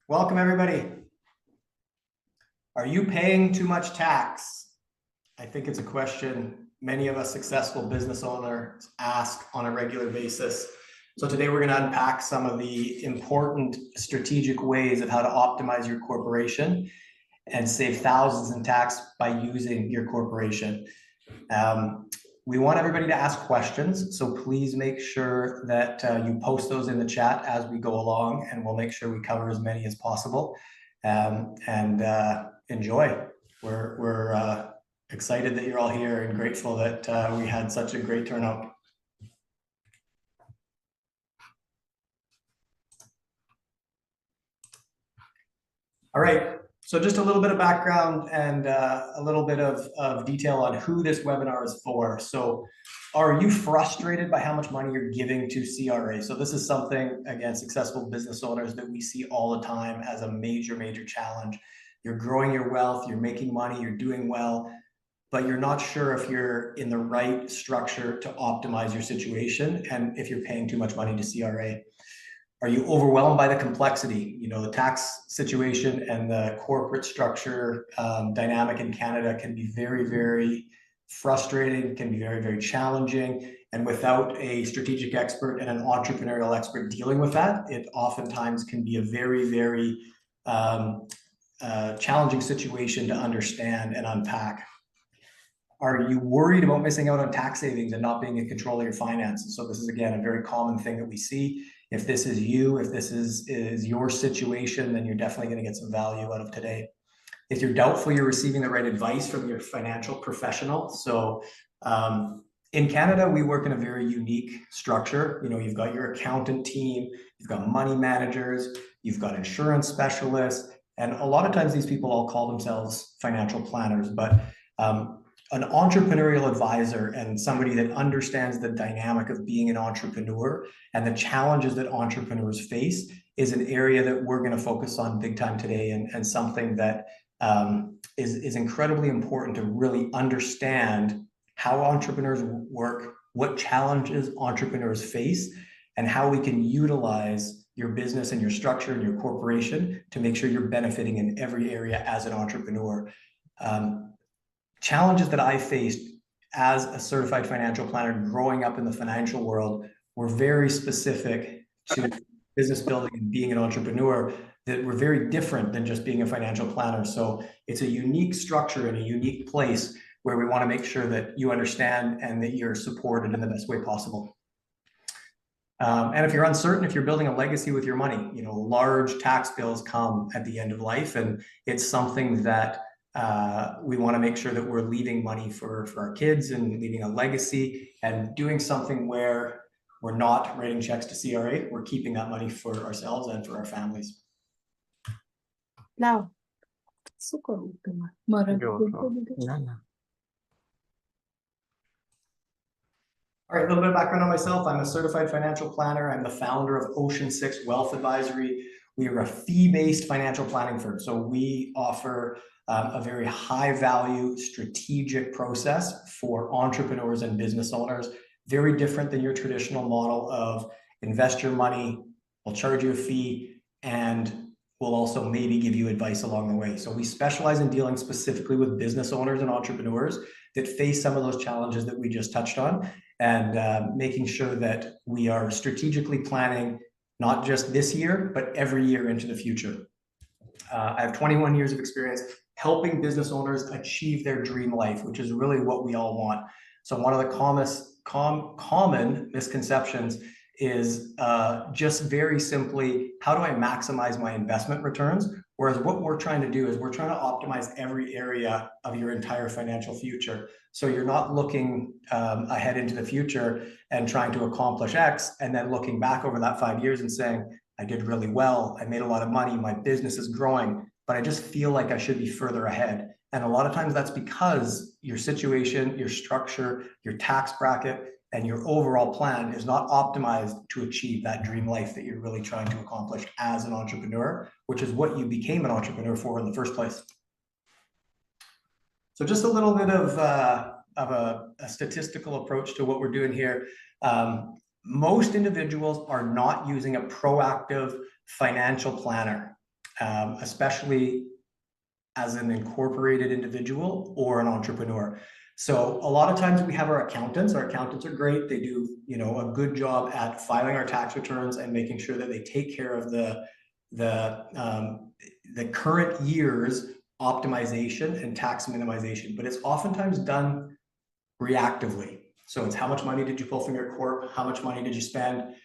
Welcome, everybody. Are you paying too much tax? I think it's a question many of us successful business owners ask on a regular basis. So today we're going to unpack some of the important strategic ways of how to optimize your corporation and save thousands in tax by using your corporation. We want everybody to ask questions, so please make sure that you post those in the chat as we go along, and we'll make sure we cover as many as possible. Enjoy. We're excited that you're all here and grateful that we had such a great turnout. All right. So just a little bit of background and a little bit of detail on who this webinar is for. So are you frustrated by how much money you're giving to CRA? So this is something, again, successful business owners that we see all the time as a major challenge. You're growing your wealth, you're making money, you're doing well, but you're not sure if you're in the right structure to optimize your situation and if you're paying too much money to CRA. Are you overwhelmed by the complexity? You know, the tax situation and the corporate structure dynamic in Canada can be very frustrating, can be very challenging. And without a strategic expert and an entrepreneurial expert dealing with that, it oftentimes can be a very challenging situation to understand and unpack. Are you worried about missing out on tax savings and not being in control of your finances? So this is, again, a very common thing that we see. If this is you, if this is your situation, then you're definitely going to get some value out of today. If you're doubtful you're receiving the right advice from your financial professional. So in Canada, we work in a very unique structure. You know, you've got your accountant team, you've got money managers, you've got insurance specialists, and a lot of times these people all call themselves financial planners, but an entrepreneurial advisor and somebody that understands the dynamic of being an entrepreneur and the challenges that entrepreneurs face is an area that we're going to focus on big time today, and something that is incredibly important to really understand how entrepreneurs work, what challenges entrepreneurs face, and how we can utilize your business and your structure and your corporation to make sure you're benefiting in every area as an entrepreneur. Challenges that I faced as a certified financial planner growing up in the financial world were very specific to business building and being an entrepreneur that were very different than just being a financial planner. So it's a unique structure and a unique place where we want to make sure that you understand and that you're supported in the best way possible. And if you're uncertain, if you're building a legacy with your money, you know, large tax bills come at the end of life, and it's something that we want to make sure that we're leaving money for our kids and leaving a legacy and doing something where we're not writing checks to CRA, we're keeping that money for ourselves and for our families. Now, All right, a little bit of background on myself. I'm a certified financial planner. I'm the founder of Ocean 6 Wealth Advisory. We are a fee-based financial planning firm. So we offer a very high value strategic process for entrepreneurs and business owners. Very different than your traditional model of invest your money, we'll charge you a fee, and we'll also maybe give you advice along the way. So we specialize in dealing specifically with business owners and entrepreneurs that face some of those challenges that we just touched on, and making sure that we are strategically planning not just this year, but every year into the future. I have 21 years of experience helping business owners achieve their dream life, which is really what we all want. So one of the common misconceptions is just very simply, how do I maximize my investment returns? Whereas what we're trying to do is we're trying to optimize every area of your entire financial future. So you're not looking ahead into the future and trying to accomplish X, and then looking back over that 5 years and saying, I did really well, I made a lot of money, my business is growing, but I just feel like I should be further ahead. And a lot of times that's because your situation, your structure, your tax bracket, and your overall plan is not optimized to achieve that dream life that you're really trying to accomplish as an entrepreneur, which is what you became an entrepreneur for in the first place. So just a little bit of a statistical approach to what we're doing here. Most individuals are not using a proactive financial planner. especially as an incorporated individual or an entrepreneur. So a lot of times we have our accountants. Our accountants are great. They do, a good job at filing our tax returns and making sure that they take care of the current year's optimization and tax minimization. But it's oftentimes done reactively. So it's how much money did you pull from your corp? How much money did you spend?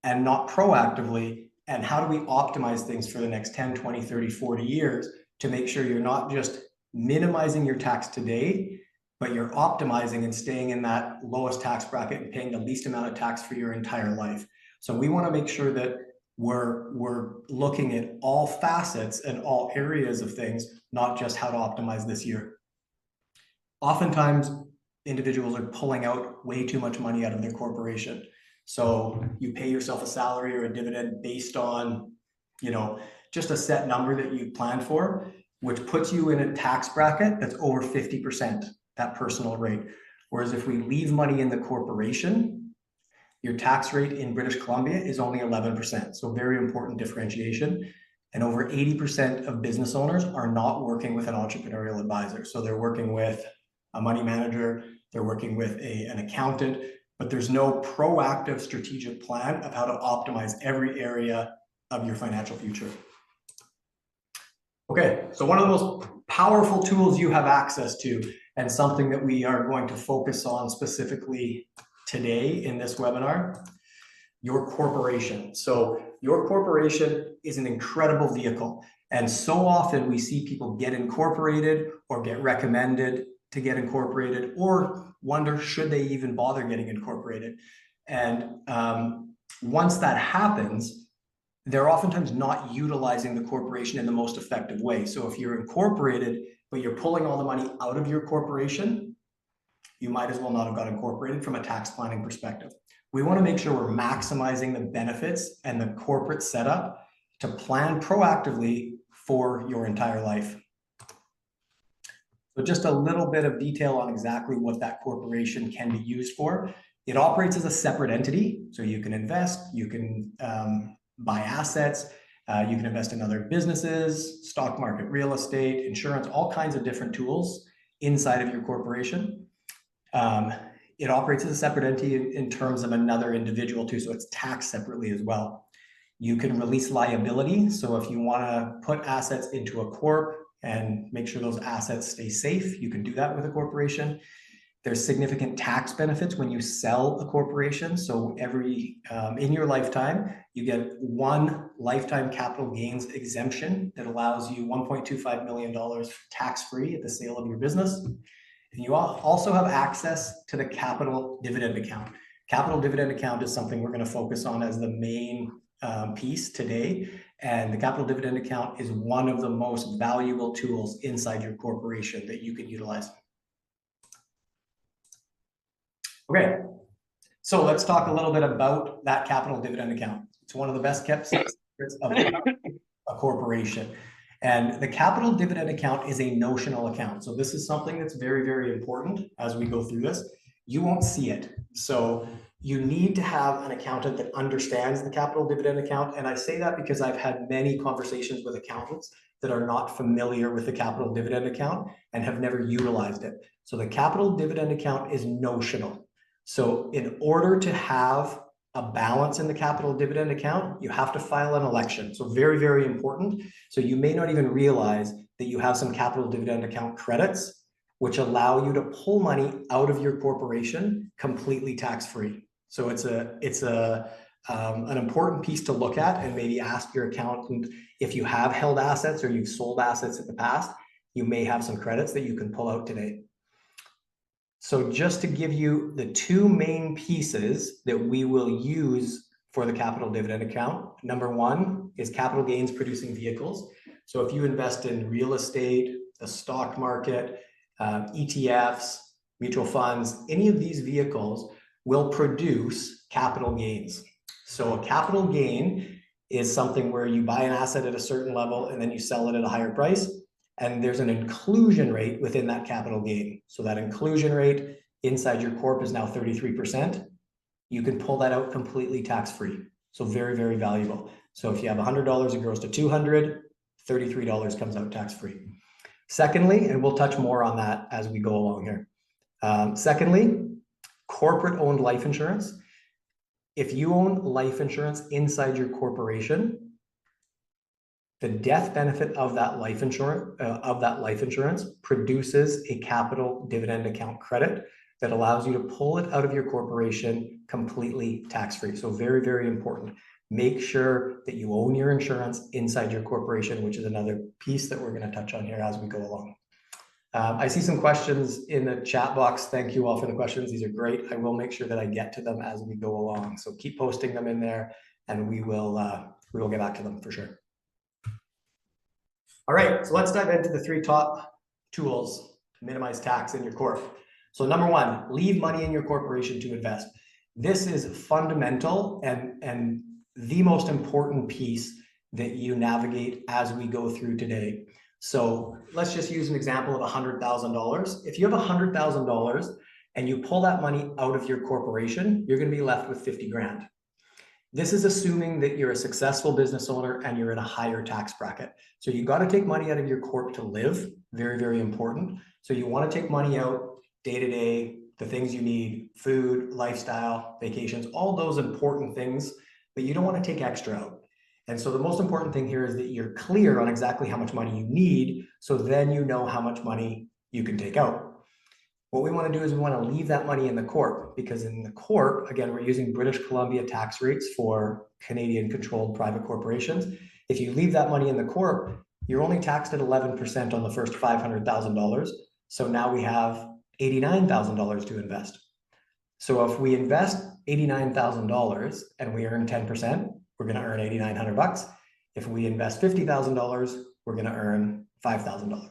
And not proactively. And how do we optimize things for the next 10, 20, 30, 40 years to make sure you're not just minimizing your tax today, but you're optimizing and staying in that lowest tax bracket and paying the least amount of tax for your entire life. So we want to make sure that we're looking at all facets and all areas of things, not just how to optimize this year. Oftentimes, individuals are pulling out way too much money out of their corporation. So you pay yourself a salary or a dividend based on, just a set number that you planned for, which puts you in a tax bracket that's over 50%, that personal rate. Whereas if we leave money in the corporation, your tax rate in British Columbia is only 11%. So very important differentiation. And over 80% of business owners are not working with an entrepreneurial advisor. So they're working with a money manager, they're working with an accountant, but there's no proactive strategic plan of how to optimize every area of your financial future. Okay, so one of the most powerful tools you have access to, and something that we are going to focus on specifically today in this webinar, your corporation. So your corporation is an incredible vehicle. And so often we see people get incorporated or get recommended to get incorporated, or wonder, should they even bother getting incorporated? And once that happens, they're oftentimes not utilizing the corporation in the most effective way. So if you're incorporated, but you're pulling all the money out of your corporation, you might as well not have got incorporated from a tax planning perspective. We want to make sure we're maximizing the benefits and the corporate setup to plan proactively for your entire life. So just a little bit of detail on exactly what that corporation can be used for. It operates as a separate entity, so you can invest, you can buy assets, you can invest in other businesses, stock market, real estate, insurance, all kinds of different tools inside of your corporation. It operates as a separate entity in terms of another individual too, so it's taxed separately as well. You can release liability, so if you want to put assets into a corp and make sure those assets stay safe, you can do that with a corporation. There's significant tax benefits when you sell a corporation. So in your lifetime, you get one lifetime capital gains exemption that allows you $1.25 million tax-free at the sale of your business. And you also have access to the capital dividend account. Capital dividend account is something we're going to focus on as the main piece today. And the capital dividend account is one of the most valuable tools inside your corporation that you can utilize. Okay, so let's talk a little bit about that capital dividend account. It's one of the best kept secrets of a corporation. And the capital dividend account is a notional account. So this is something that's very, very important as we go through this. You won't see it. So you need to have an accountant that understands the capital dividend account. And I say that because I've had many conversations with accountants that are not familiar with the capital dividend account and have never utilized it. So the capital dividend account is notional. So in order to have a balance in the capital dividend account, you have to file an election. So very, very important. So you may not even realize that you have some capital dividend account credits, which allow you to pull money out of your corporation completely tax-free. So it's an important piece to look at, and maybe ask your accountant if you have held assets or you've sold assets in the past, you may have some credits that you can pull out today. So just to give you the two main pieces that we will use for the capital dividend account, number one is capital gains producing vehicles. So if you invest in real estate, the stock market, ETFs, mutual funds, any of these vehicles will produce capital gains. So a capital gain is something where you buy an asset at a certain level and then you sell it at a higher price. And there's an inclusion rate within that capital gain. So that inclusion rate inside your corp is now 33%. You can pull that out completely tax-free. So very, very valuable. So if you have $100, it grows to 200. $33 comes out tax-free. Secondly, and we'll touch more on that as we go along here. Secondly, corporate-owned life insurance. If you own life insurance inside your corporation, the death benefit of that life insurance produces a capital dividend account credit that allows you to pull it out of your corporation completely tax-free. So very, very important. Make sure that you own your insurance inside your corporation, which is another piece that we're going to touch on here as we go along. I see some questions in the chat box. Thank you all for the questions. These are great. I will make sure that I get to them as we go along. So keep posting them in there and we will get back to them for sure. All right, so let's dive into the 3 top tools to minimize tax in your corp. So number 1, leave money in your corporation to invest. This is fundamental and the most important piece that you navigate as we go through today. So let's just use an example of $100,000. If you have $100,000 and you pull that money out of your corporation, you're going to be left with 50 grand. This is assuming that you're a successful business owner and you're in a higher tax bracket. So you got to take money out of your corp to live. Very, very important. So you want to take money out day to day, the things you need, food, lifestyle, vacations, all those important things, but you don't want to take extra out. And so the most important thing here is that you're clear on exactly how much money you need, so then you know how much money you can take out. What we want to do is we want to leave that money in the corp, because in the corp, again, we're using British Columbia tax rates for Canadian controlled private corporations. If you leave that money in the corp, you're only taxed at 11% on the first $500,000. So now we have $89,000 to invest. So if we invest $89,000 and we earn 10%, we're going to earn $8,900. If we invest $50,000, we're going to earn $5,000.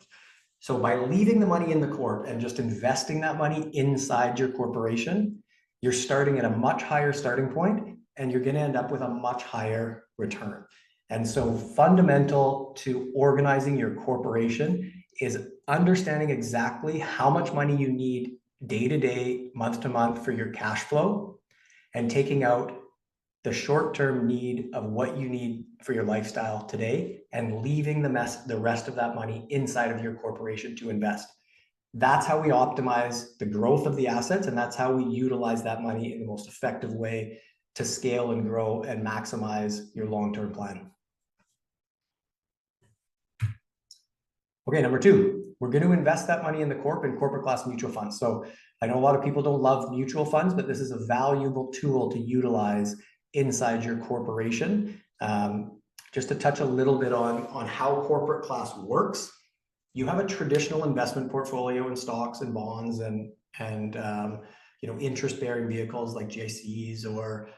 So by leaving the money in the corp and just investing that money inside your corporation, you're starting at a much higher starting point and you're going to end up with a much higher return. And so fundamental to organizing your corporation is understanding exactly how much money you need day to day, month to month for your cash flow, and taking out the short-term need of what you need for your lifestyle today and leaving the rest of that money inside of your corporation to invest. That's how we optimize the growth of the assets, and that's how we utilize that money in the most effective way to scale and grow and maximize your long-term plan. Okay, number 2, we're going to invest that money in the corp in corporate class mutual funds. So I know a lot of people don't love mutual funds, but this is a valuable tool to utilize inside your corporation. Just to touch a little bit on how corporate class works. You have a traditional investment portfolio in stocks and bonds and interest-bearing vehicles like JCs or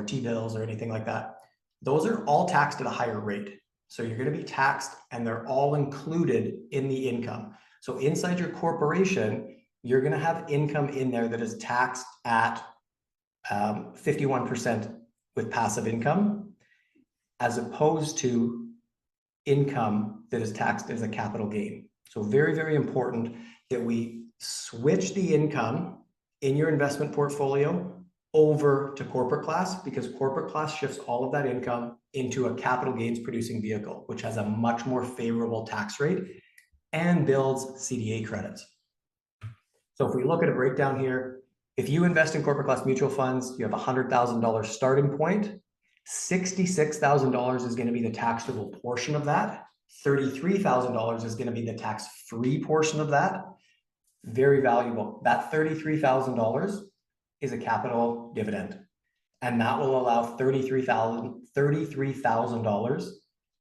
T-bills or anything like that. Those are all taxed at a higher rate. So you're going to be taxed and they're all included in the income. So inside your corporation, you're going to have income in there that is taxed at 51% with passive income, as opposed to income that is taxed as a capital gain. So very, very important that we switch the income in your investment portfolio over to corporate class, because corporate class shifts all of that income into a capital gains producing vehicle, which has a much more favorable tax rate and builds CDA credits. So if we look at a breakdown here, if you invest in corporate class mutual funds, you have $100,000 starting point. $66,000 is going to be the taxable portion of that. $33,000 is going to be the tax-free portion of that. Very valuable. That $33,000 is a capital dividend, and that will allow $33,000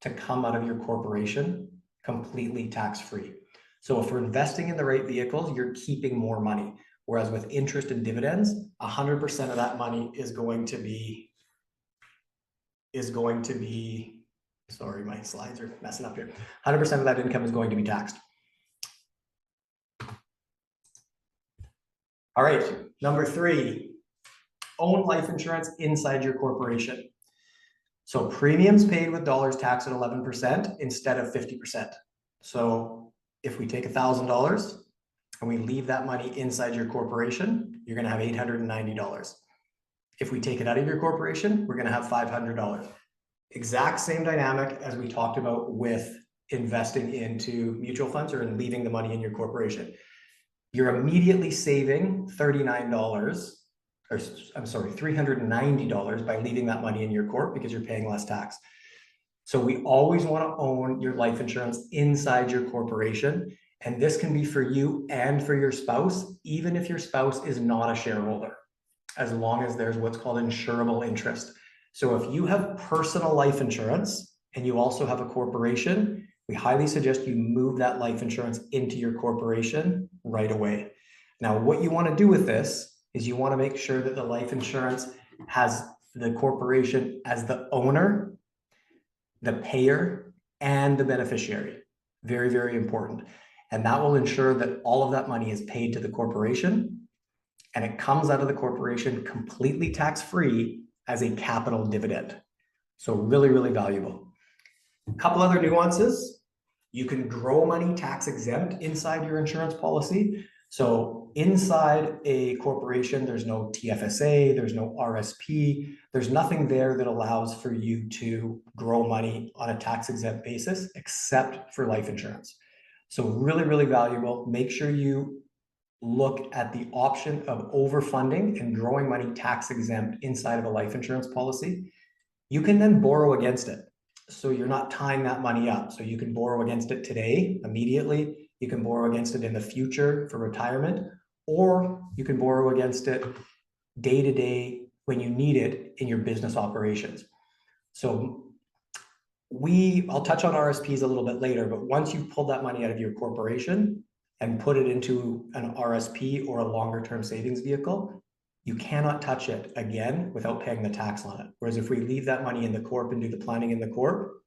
to come out of your corporation completely tax-free. So if we're investing in the right vehicles, you're keeping more money. Whereas with interest and dividends, 100% of that money is going to be, sorry, my slides are messing up here. 100% of that income is going to be taxed. All right, number 3, own life insurance inside your corporation. So premiums paid with dollars taxed at 11% instead of 50%. So if we take $1,000 and we leave that money inside your corporation, you're going to have $890. If we take it out of your corporation, we're going to have $500. Exact same dynamic as we talked about with investing into mutual funds or in leaving the money in your corporation. You're immediately saving $39, or I'm sorry, $390 by leaving that money in your corp because you're paying less tax. So we always want to own your life insurance inside your corporation. And this can be for you and for your spouse, even if your spouse is not a shareholder, as long as there's what's called insurable interest. So if you have personal life insurance and you also have a corporation, we highly suggest you move that life insurance into your corporation right away. Now, what you want to do with this is you want to make sure that the life insurance has the corporation as the owner, the payer, and the beneficiary. Very, very important. And that will ensure that all of that money is paid to the corporation and it comes out of the corporation completely tax-free as a capital dividend. So really, really valuable. A couple other nuances. You can grow money tax exempt inside your insurance policy. So inside a corporation, there's no TFSA, there's no RSP, there's nothing there that allows for you to grow money on a tax exempt basis, except for life insurance. So really, really valuable. Make sure you look at the option of overfunding and growing money tax exempt inside of a life insurance policy. You can then borrow against it. So you're not tying that money up. So you can borrow against it today, immediately. You can borrow against it in the future for retirement, or you can borrow against it day to day when you need it in your business operations. So I'll touch on RSPs a little bit later, but once you pull that money out of your corporation and put it into an RSP or a longer term savings vehicle, you cannot touch it again without paying the tax on it. Whereas if we leave that money in the corp and do the planning in the corp,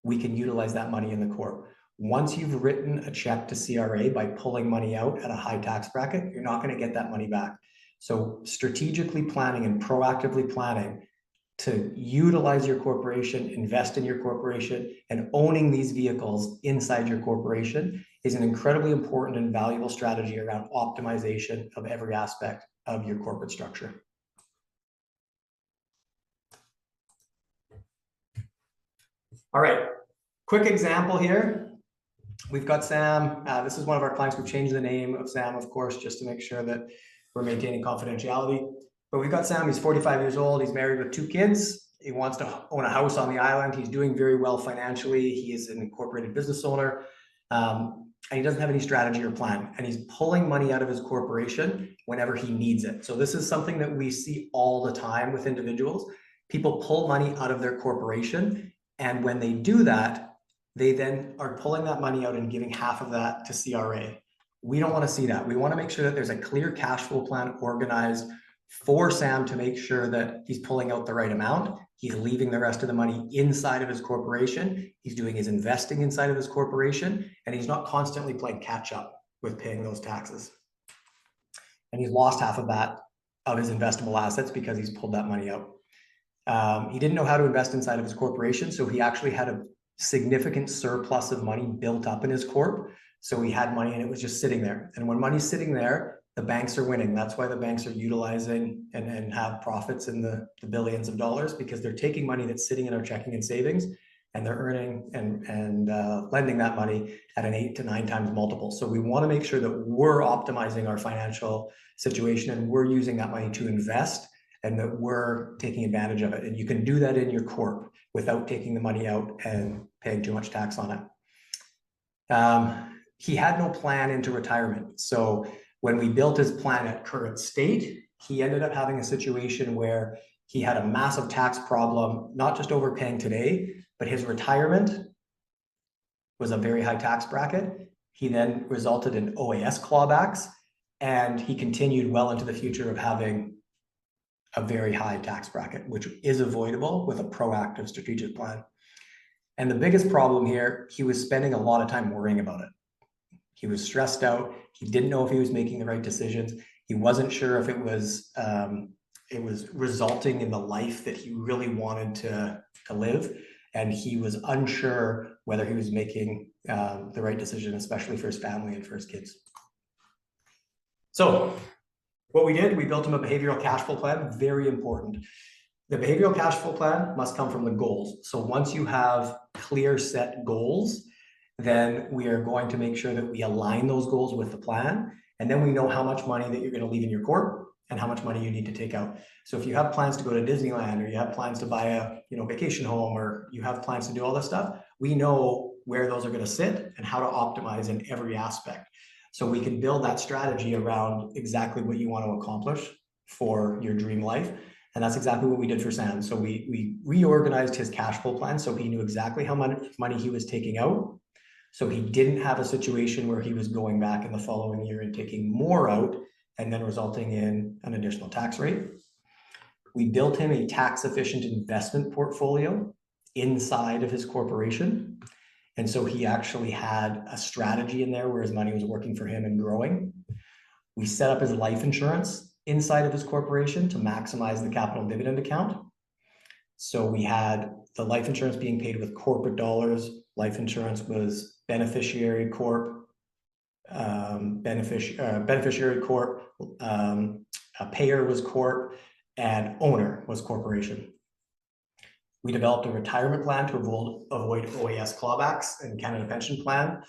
we can utilize that money in the corp. Once you've written a check to CRA by pulling money out at a high tax bracket, you're not going to get that money back. So strategically planning and proactively planning to utilize your corporation, invest in your corporation, and owning these vehicles inside your corporation is an incredibly important and valuable strategy around optimization of every aspect of your corporate structure. All right, quick example here. We've got Sam. This is one of our clients. We've changed the name of Sam, of course, just to make sure that we're maintaining confidentiality. But we've got Sam. He's 45 years old. He's married with 2 kids. He wants to own a house on the island. He's doing very well financially. He is an incorporated business owner. And he doesn't have any strategy or plan. And he's pulling money out of his corporation whenever he needs it. So this is something that we see all the time with individuals. People pull money out of their corporation. And when they do that, they then are pulling that money out and giving half of that to CRA. We don't want to see that. We want to make sure that there's a clear cash flow plan organized for Sam to make sure that he's pulling out the right amount. He's leaving the rest of the money inside of his corporation. He's doing his investing inside of his corporation, and he's not constantly playing catch up with paying those taxes. And he's lost half of that, of his investable assets, because he's pulled that money out. He didn't know how to invest inside of his corporation, so he actually had a significant surplus of money built up in his corp. So he had money and it was just sitting there. And when money's sitting there, the banks are winning. That's why the banks are utilizing and have profits in the billions of dollars, because they're taking money that's sitting in our checking and savings, and they're earning and lending that money at an 8 to 9 times multiple. So we want to make sure that we're optimizing our financial situation and we're using that money to invest, and that we're taking advantage of it. And you can do that in your corp without taking the money out and paying too much tax on it. He had no plan into retirement. So when we built his plan at current state, he ended up having a situation where he had a massive tax problem, not just overpaying today, but his retirement was a very high tax bracket. He then resulted in OAS clawbacks, and he continued well into the future of having a very high tax bracket, which is avoidable with a proactive strategic plan. And the biggest problem here, he was spending a lot of time worrying about it. He was stressed out. He didn't know if he was making the right decisions. He wasn't sure if it was resulting in the life that he really wanted to live. And he was unsure whether he was making the right decision, especially for his family and for his kids. So what we did, we built him a behavioral cash flow plan, very important. The behavioral cash flow plan must come from the goals. So once you have clear set goals, then we are going to make sure that we align those goals with the plan. And then we know how much money that you're going to leave in your corp and how much money you need to take out. So if you have plans to go to Disneyland, or you have plans to buy a vacation home, or you have plans to do all this stuff, we know where those are going to sit and how to optimize in every aspect. So we can build that strategy around exactly what you want to accomplish for your dream life. And that's exactly what we did for Sam. So we reorganized his cash flow plan so he knew exactly how much money he was taking out. So he didn't have a situation where he was going back in the following year and taking more out and then resulting in an additional tax rate. We built him a tax efficient investment portfolio inside of his corporation. And so he actually had a strategy in there where his money was working for him and growing. We set up his life insurance inside of his corporation to maximize the capital dividend account. So we had the life insurance being paid with corporate dollars. Life insurance was beneficiary corp, beneficiary corp, a payer was corp, and owner was corporation. We developed a retirement plan to avoid OAS clawbacks and Canada Pension Plan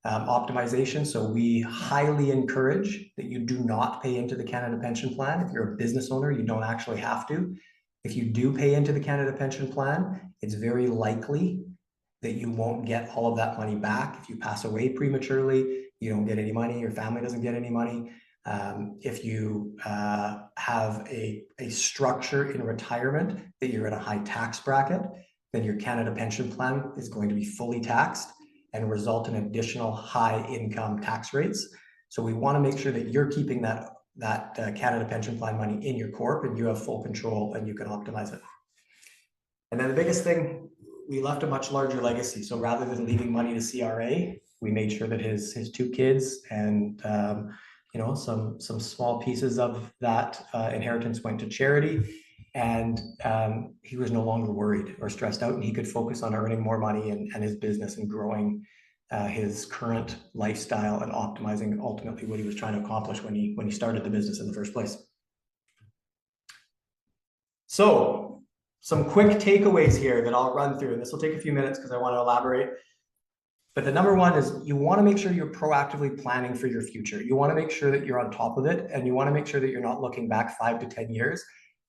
optimization. So we highly encourage that you do not pay into the Canada Pension Plan. If you're a business owner, you don't actually have to. If you do pay into the Canada Pension Plan, it's very likely that you won't get all of that money back. If you pass away prematurely, you don't get any money, your family doesn't get any money. If you have a structure in retirement that you're in a high tax bracket, then your Canada Pension Plan is going to be fully taxed and result in additional high income tax rates. So we want to make sure that you're keeping that Canada Pension Plan money in your corp and you have full control and you can optimize it. And then the biggest thing, we left a much larger legacy. So rather than leaving money to CRA, we made sure that his two kids and some small pieces of that inheritance went to charity. And he was no longer worried or stressed out, and he could focus on earning more money and his business and growing his current lifestyle and optimizing ultimately what he was trying to accomplish when he started the business in the first place. So some quick takeaways here that I'll run through, and this will take a few minutes because I want to elaborate. But the number one is you want to make sure you're proactively planning for your future. You want to make sure that you're on top of it, and you want to make sure that you're not looking back 5 to 10 years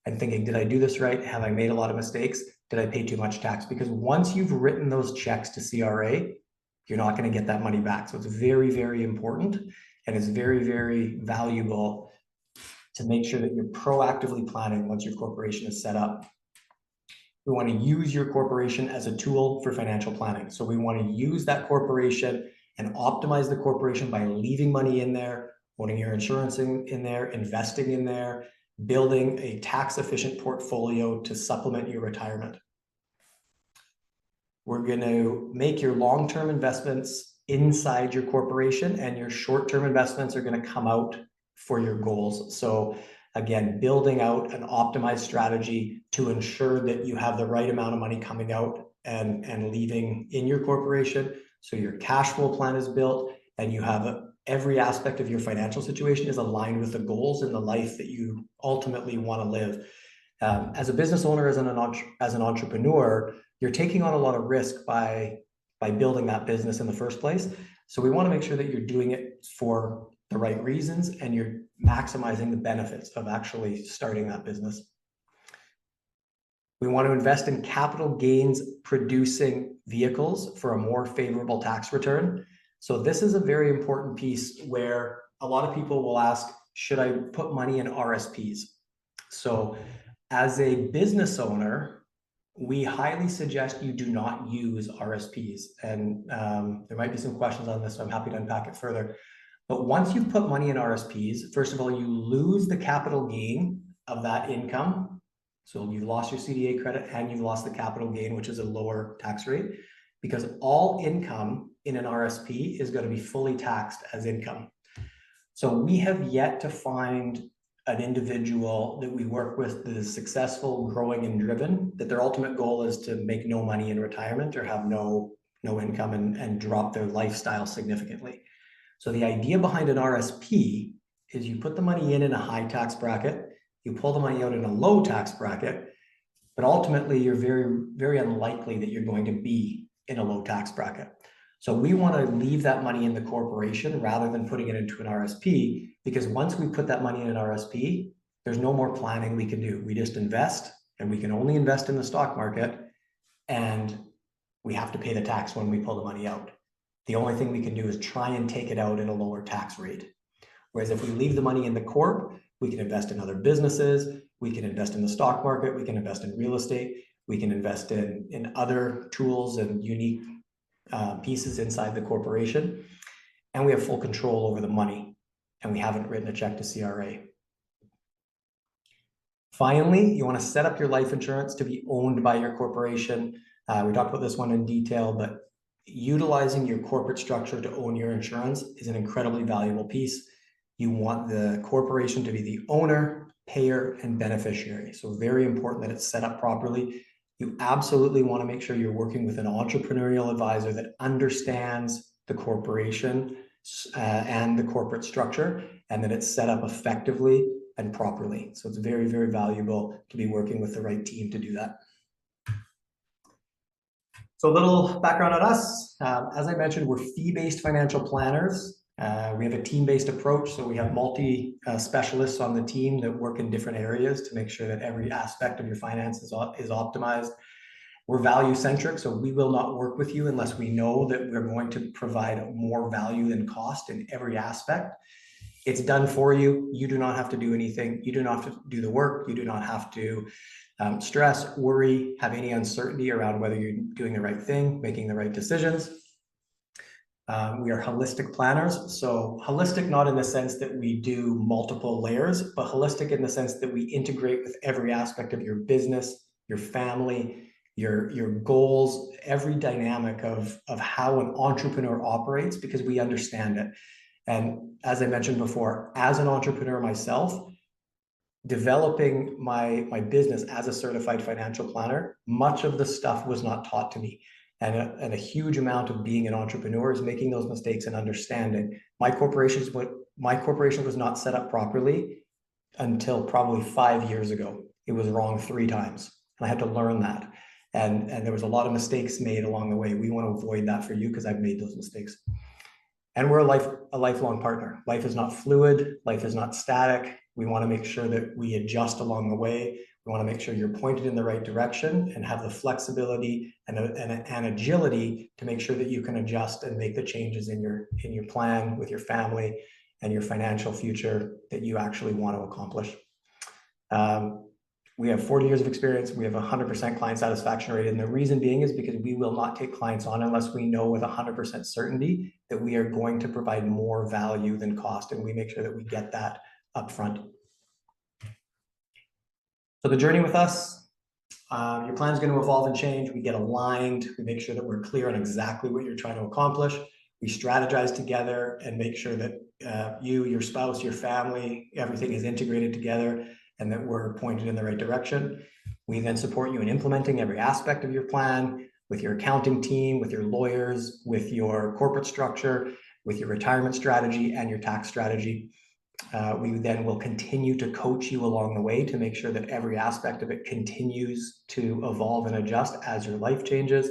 and thinking, did I do this right? Have I made a lot of mistakes? Did I pay too much tax? Because once you've written those checks to CRA, you're not going to get that money back. So it's very, very important, and it's very, very valuable to make sure that you're proactively planning once your corporation is set up. We want to use your corporation as a tool for financial planning. So we want to use that corporation and optimize the corporation by leaving money in there, owning your insurance in there, investing in there, building a tax efficient portfolio to supplement your retirement. We're going to make your long-term investments inside your corporation, and your short-term investments are going to come out for your goals. So again, building out an optimized strategy to ensure that you have the right amount of money coming out and leaving in your corporation. So your cash flow plan is built, and you have every aspect of your financial situation is aligned with the goals and the life that you ultimately want to live. As a business owner, as an entrepreneur, you're taking on a lot of risk by building that business in the first place. So we want to make sure that you're doing it for the right reasons and you're maximizing the benefits of actually starting that business. We want to invest in capital gains producing vehicles for a more favorable tax return. So this is a very important piece where a lot of people will ask, should I put money in RSPs? So as a business owner, we highly suggest you do not use RSPs. And there might be some questions on this, so I'm happy to unpack it further. But once you've put money in RSPs, first of all, you lose the capital gain of that income. So you've lost your CDA credit and you've lost the capital gain, which is a lower tax rate, because all income in an RSP is going to be fully taxed as income. So we have yet to find an individual that we work with that is successful, growing, and driven, that their ultimate goal is to make no money in retirement or have no income and drop their lifestyle significantly. So the idea behind an RSP is you put the money in a high tax bracket, you pull the money out in a low tax bracket, but ultimately you're very, very unlikely that you're going to be in a low tax bracket. So we want to leave that money in the corporation rather than putting it into an RSP, because once we put that money in an RSP, there's no more planning we can do. We just invest, and we can only invest in the stock market, and we have to pay the tax when we pull the money out. The only thing we can do is try and take it out at a lower tax rate. Whereas if we leave the money in the corp, we can invest in other businesses, we can invest in the stock market, we can invest in real estate, we can invest in other tools and unique pieces inside the corporation, and we have full control over the money, and we haven't written a check to CRA. Finally, you want to set up your life insurance to be owned by your corporation. We talked about this one in detail, but utilizing your corporate structure to own your insurance is an incredibly valuable piece. You want the corporation to be the owner, payer, and beneficiary. So very important that it's set up properly. You absolutely want to make sure you're working with an entrepreneurial advisor that understands the corporation and the corporate structure, and that it's set up effectively and properly. So it's very, very valuable to be working with the right team to do that. So a little background on us. As I mentioned, we're fee-based financial planners. We have a team-based approach, so we have multi-specialists on the team that work in different areas to make sure that every aspect of your finances is optimized. We're value-centric, so we will not work with you unless we know that we're going to provide more value than cost in every aspect. It's done for you. You do not have to do anything. You do not have to do the work. You do not have to stress, worry, have any uncertainty around whether you're doing the right thing, making the right decisions. We are holistic planners. So holistic, not in the sense that we do multiple layers, but holistic in the sense that we integrate with every aspect of your business, your family, your goals, every dynamic of how an entrepreneur operates, because we understand it. And as I mentioned before, as an entrepreneur myself, developing my business as a certified financial planner, much of the stuff was not taught to me. And a huge amount of being an entrepreneur is making those mistakes and understanding. My corporation was not set up properly until probably 5 years ago. It was wrong 3 times. And I had to learn that. And there was a lot of mistakes made along the way. We want to avoid that for you, because I've made those mistakes. And we're a lifelong partner. Life is not fluid. Life is not static. We want to make sure that we adjust along the way. We want to make sure you're pointed in the right direction and have the flexibility and agility to make sure that you can adjust and make the changes in your plan with your family and your financial future that you actually want to accomplish. We have 40 years of experience. We have 100% client satisfaction rate. And the reason being is because we will not take clients on unless we know with 100% certainty that we are going to provide more value than cost. And we make sure that we get that upfront. So the journey with us, your plan is going to evolve and change. We get aligned. We make sure that we're clear on exactly what you're trying to accomplish. We strategize together and make sure that you, your spouse, your family, everything is integrated together, and that we're pointed in the right direction. We then support you in implementing every aspect of your plan with your accounting team, with your lawyers, with your corporate structure, with your retirement strategy and your tax strategy. We then will continue to coach you along the way to make sure that every aspect of it continues to evolve and adjust as your life changes.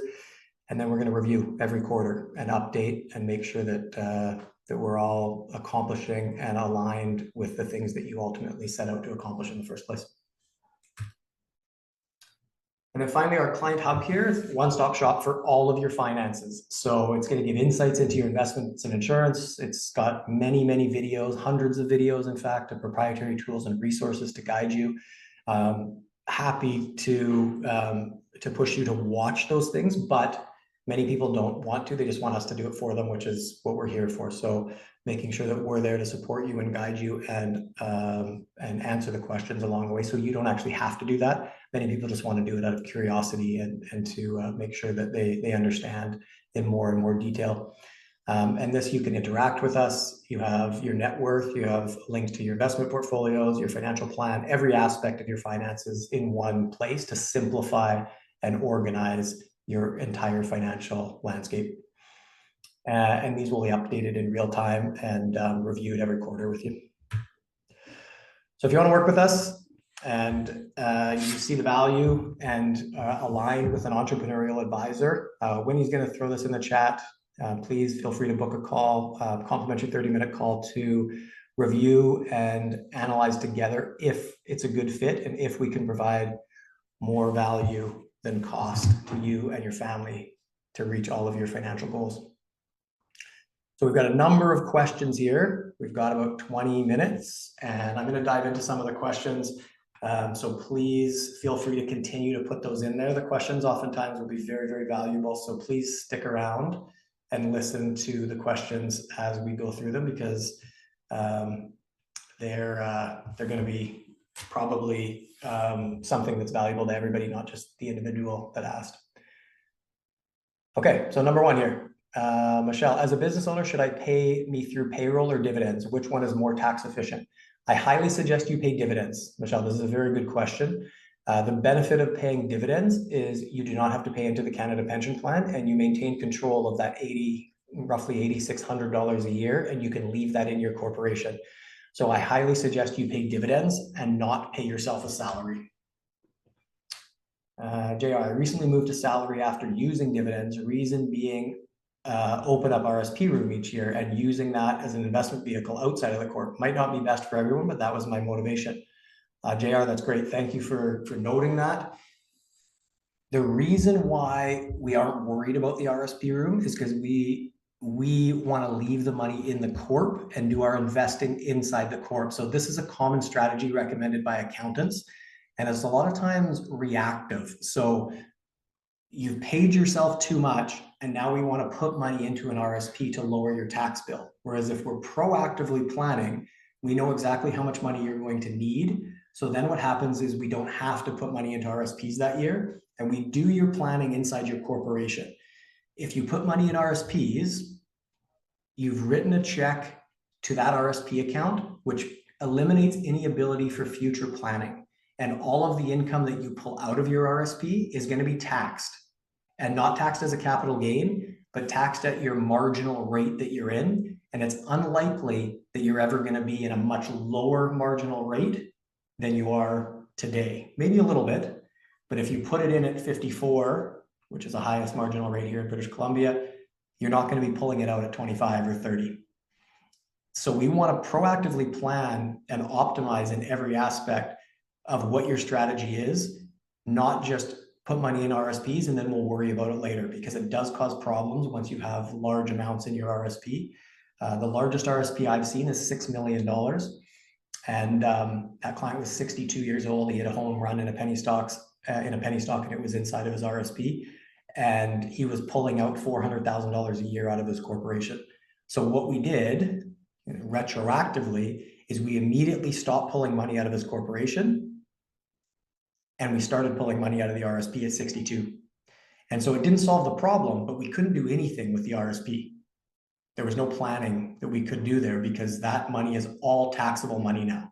And then we're going to review every quarter and update and make sure that that we're all accomplishing and aligned with the things that you ultimately set out to accomplish in the first place. And then finally, our client hub here is one-stop shop for all of your finances. So it's going to give insights into your investments and insurance. It's got many, many videos, hundreds of videos, in fact, of proprietary tools and resources to guide you. Happy to push you to watch those things, but many people don't want to. They just want us to do it for them, which is what we're here for. So making sure that we're there to support you and guide you and answer the questions along the way, so you don't actually have to do that. Many people just want to do it out of curiosity and to make sure that they understand in more and more detail. And this, you can interact with us. You have your net worth, you have links to your investment portfolios, your financial plan, every aspect of your finances in one place to simplify and organize your entire financial landscape. And these will be updated in real time and reviewed every quarter with you. So if you want to work with us, and you see the value and align with an entrepreneurial advisor, Winnie's going to throw this in the chat. Please feel free to book a call, complimentary 30-minute call to review and analyze together if it's a good fit and if we can provide more value than cost to you and your family to reach all of your financial goals. So we've got a number of questions here. We've got about 20 minutes, and I'm going to dive into some of the questions. So please feel free to continue to put those in there. The questions oftentimes will be very, very valuable. So please stick around and listen to the questions as we go through them, because they're going to be probably something that's valuable to everybody, not just the individual that asked. Okay, so number one here. Michelle, as a business owner, should I pay me through payroll or dividends? Which one is more tax efficient? I highly suggest you pay dividends. Michelle, this is a very good question. The benefit of paying dividends is you do not have to pay into the Canada Pension Plan, and you maintain control of that roughly $8,600 a year, and you can leave that in your corporation. So I highly suggest you pay dividends and not pay yourself a salary. JR, I recently moved to salary after using dividends, reason being open up RSP room each year and using that as an investment vehicle outside of the corp. Might not be best for everyone, but that was my motivation. JR, that's great. Thank you for noting that. The reason why we aren't worried about the RSP room is because we want to leave the money in the corp and do our investing inside the corp. So this is a common strategy recommended by accountants, and it's a lot of times reactive. So you've paid yourself too much, and now we want to put money into an RSP to lower your tax bill. Whereas if we're proactively planning, we know exactly how much money you're going to need. So then what happens is we don't have to put money into RSPs that year, and we do your planning inside your corporation. If you put money in RSPs, you've written a check to that RSP account, which eliminates any ability for future planning. And all of the income that you pull out of your RSP is going to be taxed, and not taxed as a capital gain, but taxed at your marginal rate that you're in. And it's unlikely that you're ever going to be in a much lower marginal rate than you are today. Maybe a little bit, but if you put it in at 54, which is the highest marginal rate here in British Columbia, you're not going to be pulling it out at 25 or 30. So we want to proactively plan and optimize in every aspect of what your strategy is, not just put money in RSPs and then we'll worry about it later, because it does cause problems once you have large amounts in your RSP. The largest RSP I've seen is $6 million. And that client was 62 years old. He had a home run in a penny stock, and it was inside of his RSP. And he was pulling out $400,000 a year out of his corporation. So what we did retroactively is we immediately stopped pulling money out of his corporation, and we started pulling money out of the RSP at 62. And so it didn't solve the problem, but we couldn't do anything with the RSP. There was no planning that we could do there because that money is all taxable money now.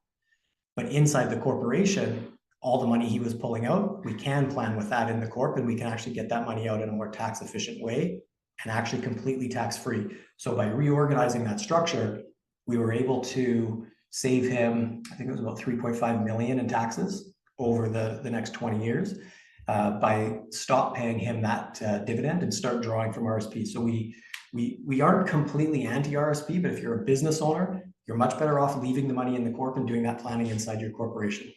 But inside the corporation, all the money he was pulling out, we can plan with that in the corp, and we can actually get that money out in a more tax efficient way and actually completely tax free. So by reorganizing that structure, we were able to save him, I think it was about 3.5 million in taxes over the next 20 years by stop paying him that dividend and start drawing from RSP. So we aren't completely anti-RSP, but if you're a business owner, you're much better off leaving the money in the corp and doing that planning inside your corporation.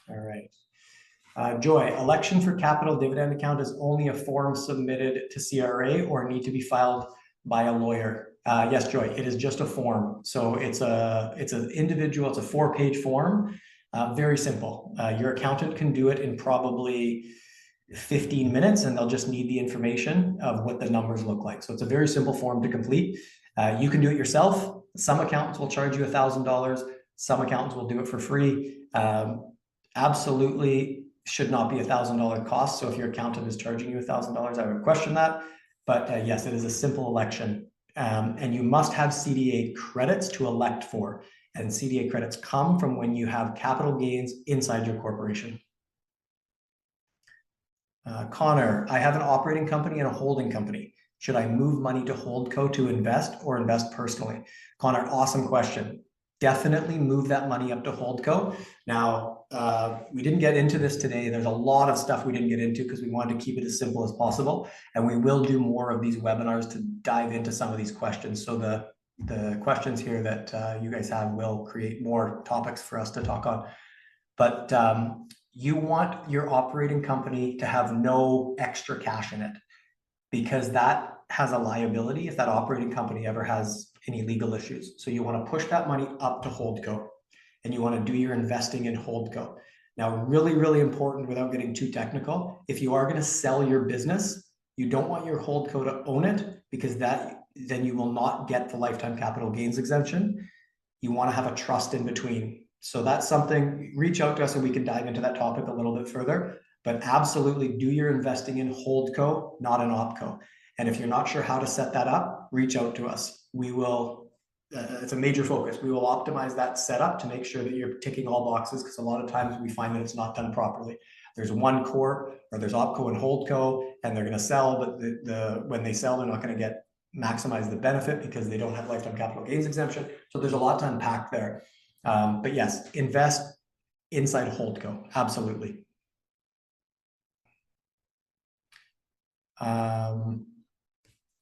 All right. Joy, election for capital dividend account is only a form submitted to CRA or need to be filed by a lawyer. Yes, Joy, it is just a form. So it's an individual, it's a 4-page form. Very simple. Your accountant can do it in probably 15 minutes, and they'll just need the information of what the numbers look like. So it's a very simple form to complete. You can do it yourself. Some accountants will charge you $1,000. Some accountants will do it for free. Absolutely should not be $1,000 cost. So if your accountant is charging you $1,000, I would question that. But yes, it is a simple election. And you must have CDA credits to elect for. And CDA credits come from when you have capital gains inside your corporation. Connor, I have an operating company and a holding company. Should I move money to Holdco to invest or invest personally? Connor, awesome question. Definitely move that money up to Holdco. Now, we didn't get into this today. There's a lot of stuff we didn't get into because we wanted to keep it as simple as possible. And we will do more of these webinars to dive into some of these questions. So the questions here that you guys have will create more topics for us to talk on. But you want your operating company to have no extra cash in it, because that has a liability if that operating company ever has any legal issues. So you want to push that money up to Holdco, and you want to do your investing in Holdco. Now, really, really important, without getting too technical, if you are going to sell your business, you don't want your Holdco to own it, because then you will not get the lifetime capital gains exemption. You want to have a trust in between. So that's something, reach out to us and we can dive into that topic a little bit further. But absolutely do your investing in Holdco, not an OpCo. And if you're not sure how to set that up, reach out to us. We will, it's a major focus. We will optimize that setup to make sure that you're ticking all boxes, because a lot of times we find that it's not done properly. There's one corp, or there's OpCo and Holdco, and they're going to sell, but when they sell, they're not going to maximize the benefit because they don't have lifetime capital gains exemption. So there's a lot to unpack there. But yes, invest inside Holdco, absolutely.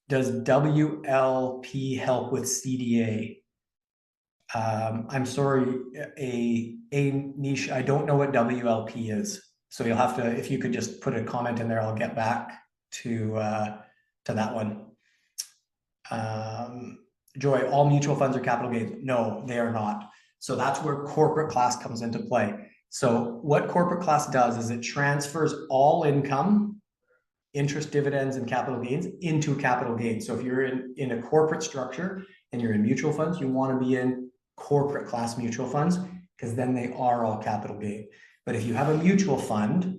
Does WLP help with CDA? I'm sorry, a niche, I don't know what WLP is. So you'll have to, if you could just put a comment in there, I'll get back to that one. Joy, all mutual funds are capital gains. No, they are not. So that's where corporate class comes into play. So what corporate class does is it transfers all income, interest, dividends, and capital gains into capital gains. So if you're in a corporate structure and you're in mutual funds, you want to be in corporate class mutual funds, because then they are all capital gain. But if you have a mutual fund,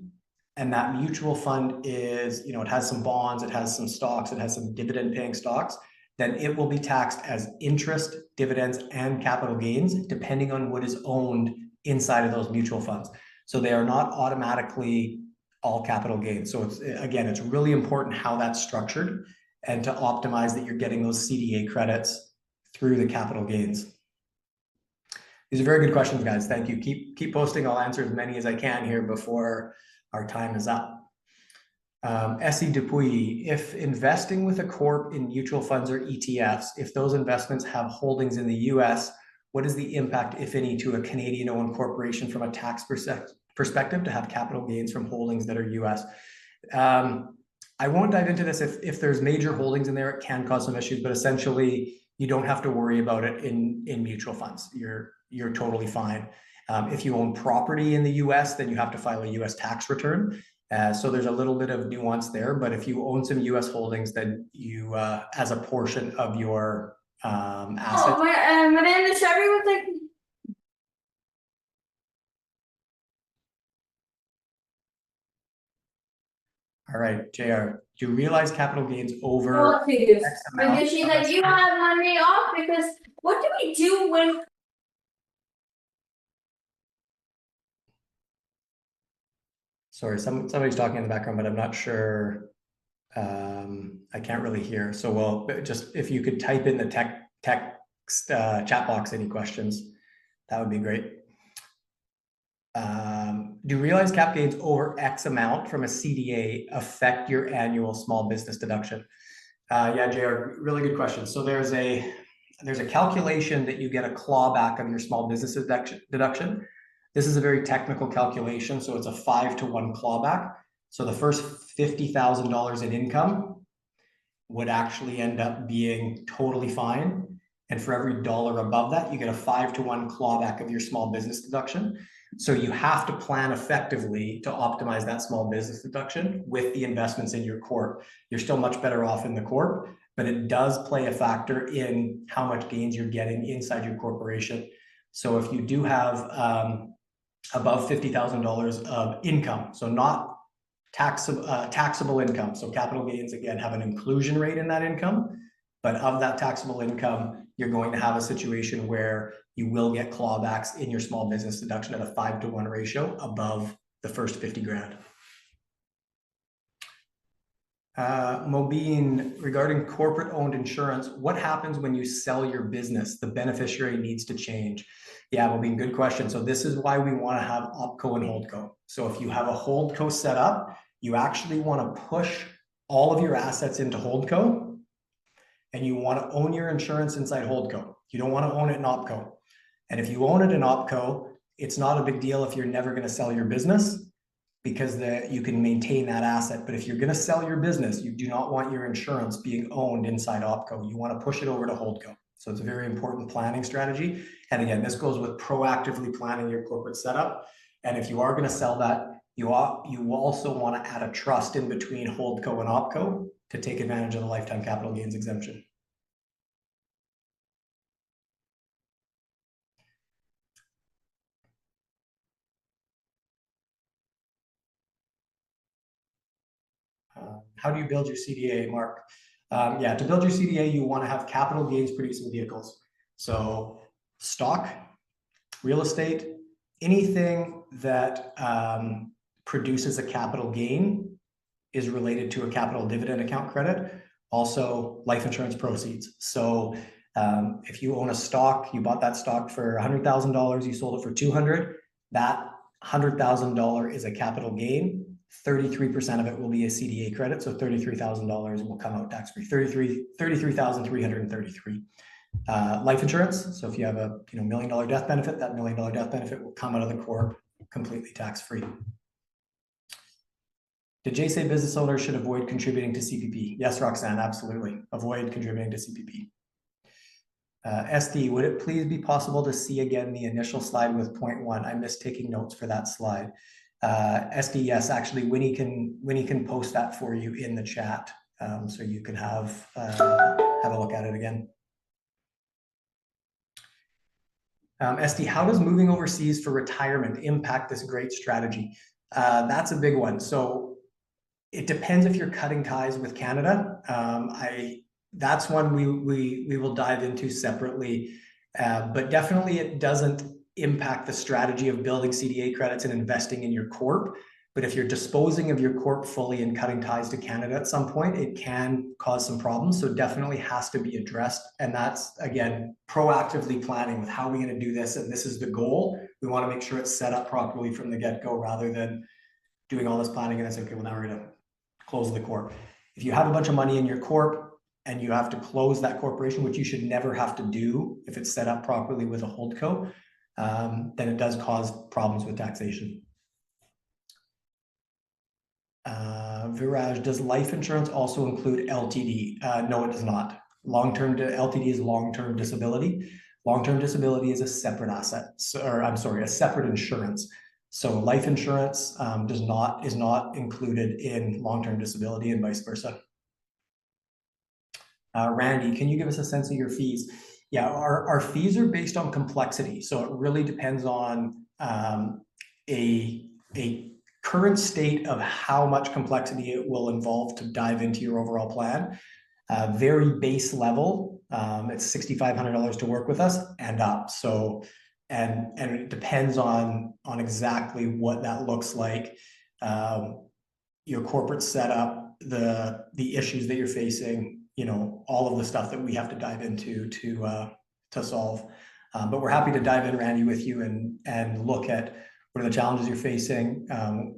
and that mutual fund is, it has some bonds, it has some stocks, it has some dividend paying stocks, then it will be taxed as interest, dividends, and capital gains, depending on what is owned inside of those mutual funds. So they are not automatically all capital gains. So it's really important how that's structured, and to optimize that you're getting those CDA credits through the capital gains. These are very good questions, guys. Thank you. Keep posting. I'll answer as many as I can here before our time is up. Essie Dupuy, if investing with a corp in mutual funds or ETFs, if those investments have holdings in the US, what is the impact, if any, to a Canadian-owned corporation from a tax perspective to have capital gains from holdings that are US? I won't dive into this. If there's major holdings in there, it can cause some issues, but essentially you don't have to worry about it in mutual funds. You're totally fine. If you own property in the US, then you have to file a US tax return. So there's a little bit of nuance there, but if you own some US holdings, then you, as a portion of your assets. Oh, my name is Sherry with like. All right, JR, do you realize capital gains over Well, figures. X amount? Because she's like, you have money off, because what do we do when? Sorry, somebody's talking in the background, but I'm not sure. I can't really hear. So we'll just, if you could type in the text chat box any questions, that would be great. Do you realize cap gains over X amount from a CDA affect your annual small business deduction? Yeah, JR, really good question. So there's a calculation that you get a clawback of your small business deduction. This is a very technical calculation, so it's a 5-to-1 clawback. So the first $50,000 in income would actually end up being totally fine. And for every dollar above that, you get a 5-to-1 clawback of your small business deduction. So you have to plan effectively to optimize that small business deduction with the investments in your corp. You're still much better off in the corp, but it does play a factor in how much gains you're getting inside your corporation. So if you do have above $50,000 of income, so not taxable income. So capital gains, again, have an inclusion rate in that income, but of that taxable income, you're going to have a situation where you will get clawbacks in your small business deduction at a 5-to-1 ratio above the first 50 grand. Mobeen, regarding corporate-owned insurance, what happens when you sell your business? The beneficiary needs to change. Yeah, Mobeen, good question. So this is why we want to have OpCo and HoldCo. So if you have a HoldCo set up, you actually want to push all of your assets into HoldCo, and you want to own your insurance inside HoldCo. You don't want to own it in OpCo. And if you own it in OpCo, it's not a big deal if you're never going to sell your business, because you can maintain that asset. But if you're going to sell your business, you do not want your insurance being owned inside OpCo. You want to push it over to HoldCo. So it's a very important planning strategy. And again, this goes with proactively planning your corporate setup. And if you are going to sell that, you also want to add a trust in between HoldCo and OpCo to take advantage of the lifetime capital gains exemption. How do you build your CDA, Mark? Yeah, to build your CDA, you want to have capital gains producing vehicles. So stock, real estate, anything that produces a capital gain is related to a capital dividend account credit. Also, life insurance proceeds. So if you own a stock, you bought that stock for $100,000, you sold it for $200,000, that $100,000 is a capital gain. 33% of it will be a CDA credit, so $33,000 will come out tax-free. 33,333. Life insurance. So if you have a $1 million death benefit, that $1 million death benefit will come out of the corp completely tax-free. Did Jay say business owners should avoid contributing to CPP? Yes, Roxanne, absolutely. Avoid contributing to CPP. SD, would it please be possible to see again the initial slide with point 1? I missed taking notes for that slide. SD, yes, actually, Winnie can post that for you in the chat, so you can have a look at it again. SD, how does moving overseas for retirement impact this great strategy? That's a big one. So it depends if you're cutting ties with Canada. That's one we will dive into separately, but definitely it doesn't impact the strategy of building CDA credits and investing in your corp. But if you're disposing of your corp fully and cutting ties to Canada at some point, it can cause some problems. So definitely has to be addressed. And that's, again, proactively planning with how we're going to do this. And this is the goal. We want to make sure it's set up properly from the get-go, rather than doing all this planning and then say, okay, well, now we're going to close the corp. If you have a bunch of money in your corp and you have to close that corporation, which you should never have to do if it's set up properly with a holdco, then it does cause problems with taxation. Viraj, does life insurance also include LTD? No, it does not. Long-term LTD is long-term disability. Long-term disability is a separate asset, a separate insurance. So life insurance is not included in long-term disability, and vice versa. Randy, can you give us a sense of your fees? Yeah, our fees are based on complexity. So it really depends on a current state of how much complexity it will involve to dive into your overall plan. Very base level, it's $6,500 to work with us and up. So, and it depends on exactly what that looks like, your corporate setup, the issues that you're facing, all of the stuff that we have to dive into to solve. But we're happy to dive in, Randy, with you and look at what are the challenges you're facing,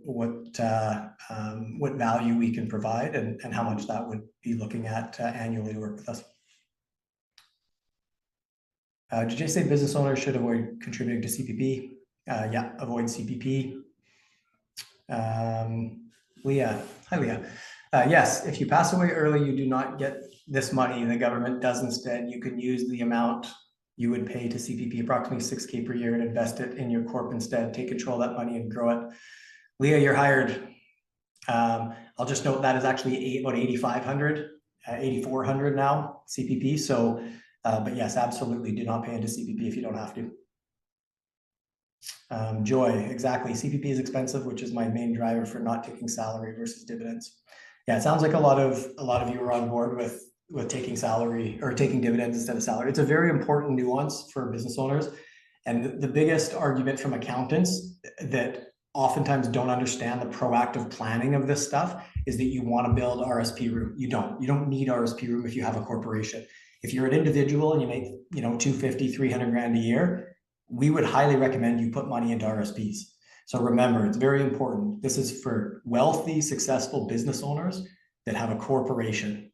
what value we can provide, and how much that would be looking at annually to work with us. Did you say business owners should avoid contributing to CPP? Yeah, avoid CPP. Leah, hi Leah. Yes, if you pass away early, you do not get this money. The government does instead. You can use the amount you would pay to CPP, approximately $6,000 per year, and invest it in your corp instead. Take control of that money and grow it. Leah, you're hired. I'll just note that is actually about 8,500, 8,400 now CPP. So, but yes, absolutely, do not pay into CPP if you don't have to. Joy, exactly. CPP is expensive, which is my main driver for not taking salary versus dividends. Yeah, it sounds like a lot of you are on board with taking salary or taking dividends instead of salary. It's a very important nuance for business owners. And the biggest argument from accountants that oftentimes don't understand the proactive planning of this stuff is that you want to build RSP room. You don't need RSP room if you have a corporation. If you're an individual and you make, 250, 300 grand a year, we would highly recommend you put money into RSPs. So remember, it's very important. This is for wealthy, successful business owners that have a corporation.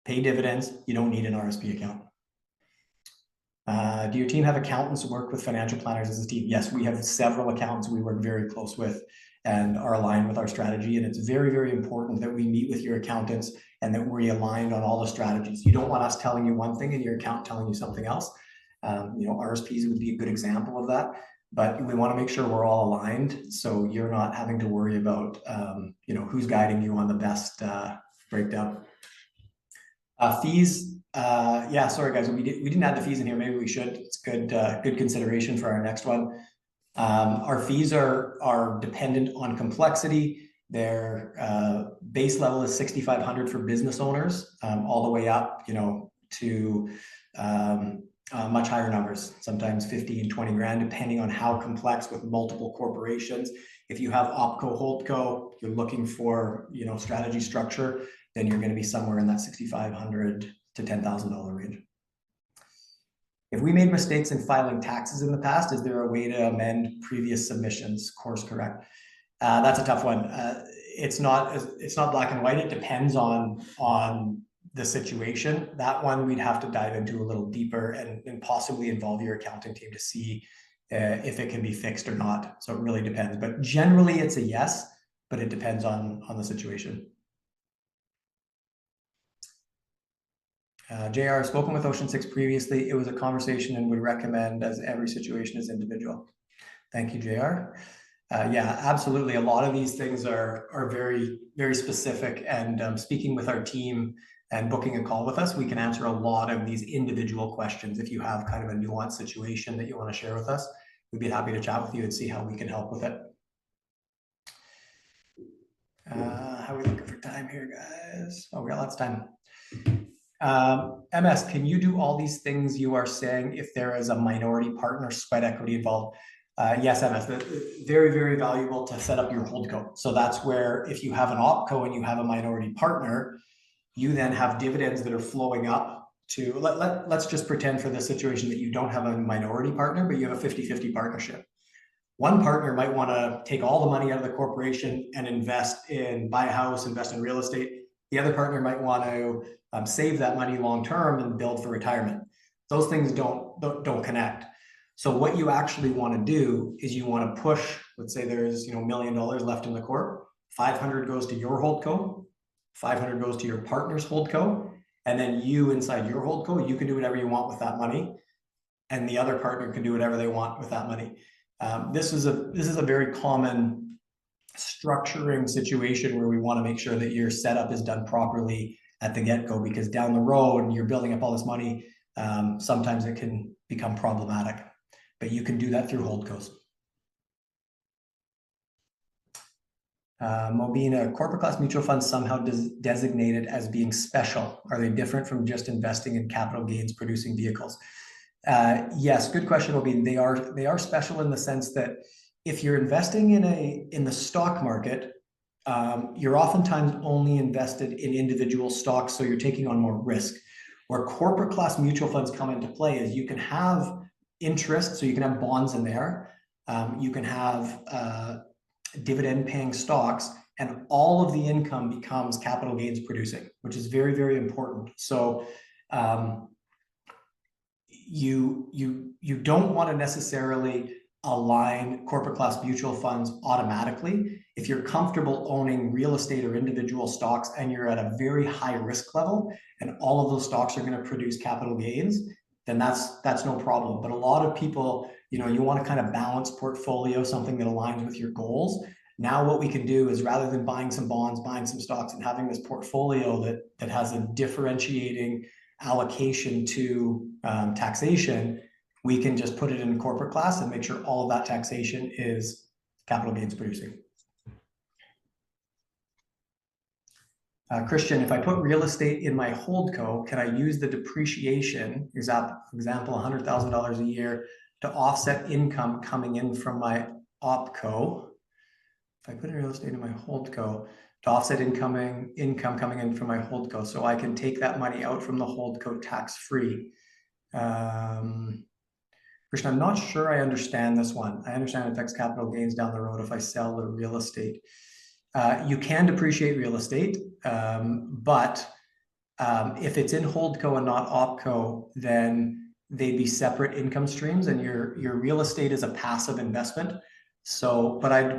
Pay dividends. You don't need an RSP account. Do your team have accountants who work with financial planners as a team? Yes, we have several accountants we work very close with and are aligned with our strategy. And it's very, very important that we meet with your accountants and that we're aligned on all the strategies. You don't want us telling you one thing and your accountant telling you something else. RSPs would be a good example of that, but we want to make sure we're all aligned. So you're not having to worry about, who's guiding you on the best breakdown. Fees. Yeah, sorry guys, we didn't add the fees in here. Maybe we should. It's good consideration for our next one. Our fees are dependent on complexity. Their base level is 6,500 for business owners, all the way up, to much higher numbers, sometimes 50 and 20 grand, depending on how complex with multiple corporations. If you have OpCo, HoldCo, you're looking for, strategy structure, then you're going to be somewhere in that 6,500 to $10,000 range. If we made mistakes in filing taxes in the past, is there a way to amend previous submissions? Course correct. That's a tough one. It's not black and white. It depends on the situation. That one we'd have to dive into a little deeper and possibly involve your accounting team to see if it can be fixed or not. So it really depends. But generally, it's a yes, but it depends on the situation. JR, spoken with Ocean 6 previously. It was a conversation and would recommend as every situation is individual. Thank you, JR. Yeah, absolutely. A lot of these things are very, very specific, and speaking with our team and booking a call with us, we can answer a lot of these individual questions. If you have kind of a nuanced situation that you want to share with us, we'd be happy to chat with you and see how we can help with it. How are we looking for time here, guys? Oh, we got lots of time. MS, can you do all these things you are saying if there is a minority partner sweat equity involved? Yes, MS, very, very valuable to set up your holdco. So that's where if you have an opco and you have a minority partner, you then have dividends that are flowing up to, let's just pretend for this situation that you don't have a minority partner, but you have a 50-50 partnership. One partner might want to take all the money out of the corporation and buy a house, invest in real estate. The other partner might want to save that money long-term and build for retirement. Those things don't connect. So what you actually want to do is you want to push, let's say there's $1 million left in the corp, 500 goes to your holdco, 500 goes to your partner's holdco, and then you inside your holdco, you can do whatever you want with that money, and the other partner can do whatever they want with that money. This is a very common structuring situation where we want to make sure that your setup is done properly at the get-go, because down the road you're building up all this money. Sometimes it can become problematic, but you can do that through holdcos. Mobina, corporate class mutual funds somehow designated as being special. Are they different from just investing in capital gains producing vehicles? Yes, good question, Mobina. They are special in the sense that if you're investing in the stock market, you're oftentimes only invested in individual stocks, so you're taking on more risk. Where corporate class mutual funds come into play is you can have interest, so you can have bonds in there, you can have dividend paying stocks, and all of the income becomes capital gains producing, which is very, very important. So you don't want to necessarily align corporate class mutual funds automatically. If you're comfortable owning real estate or individual stocks and you're at a very high risk level and all of those stocks are going to produce capital gains, then that's no problem. But a lot of people, you want to kind of balance portfolio, something that aligns with your goals. Now what we can do is, rather than buying some bonds, buying some stocks, and having this portfolio that has a differentiating allocation to taxation, we can just put it in corporate class and make sure all of that taxation is capital gains producing. Christian, if I put real estate in my holdco, can I use the depreciation, example, $100,000 a year, to offset income coming in from my opco? if I put in real estate in my holdco, to offset income coming in from my holdco, so I can take that money out from the holdco tax-free. Christian, I'm not sure I understand this one. I understand it affects capital gains down the road if I sell the real estate. You can depreciate real estate, but if it's in holdco and not opco, then they'd be separate income streams, and your real estate is a passive investment. So, but I'm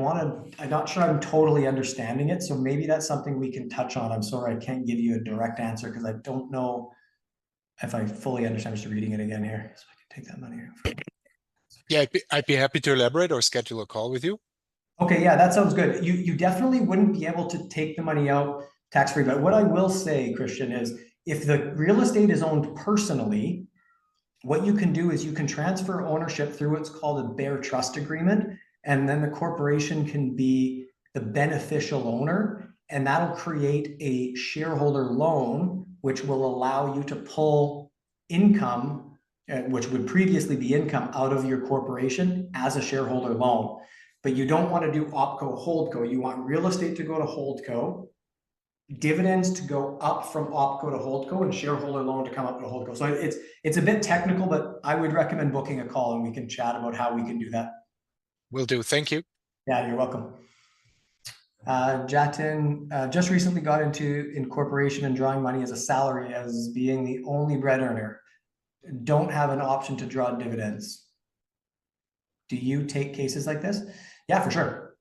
not sure I'm totally understanding it. So maybe that's something we can touch on. I'm sorry, I can't give you a direct answer because I don't know if I fully understand. I'm just reading it again here. So I can take that money out. Yeah, I'd be happy to elaborate or schedule a call with you. Okay, yeah, that sounds good. You definitely wouldn't be able to take the money out tax-free. But what I will say, Christian, is if the real estate is owned personally, what you can do is you can transfer ownership through what's called a bare trust agreement, and then the corporation can be the beneficial owner, and that'll create a shareholder loan, which will allow you to pull income, which would previously be income, out of your corporation as a shareholder loan. But you don't want to do opco holdco. You want real estate to go to holdco, dividends to go up from opco to holdco, and shareholder loan to come up to holdco. So it's a bit technical, but I would recommend booking a call and we can chat about how we can do that. Will do. Thank you. Yeah, you're welcome. Jatin just recently got into incorporation and drawing money as a salary as being the only bread earner. Don't have an option to draw dividends. Do you take cases like this? Yeah, for sure.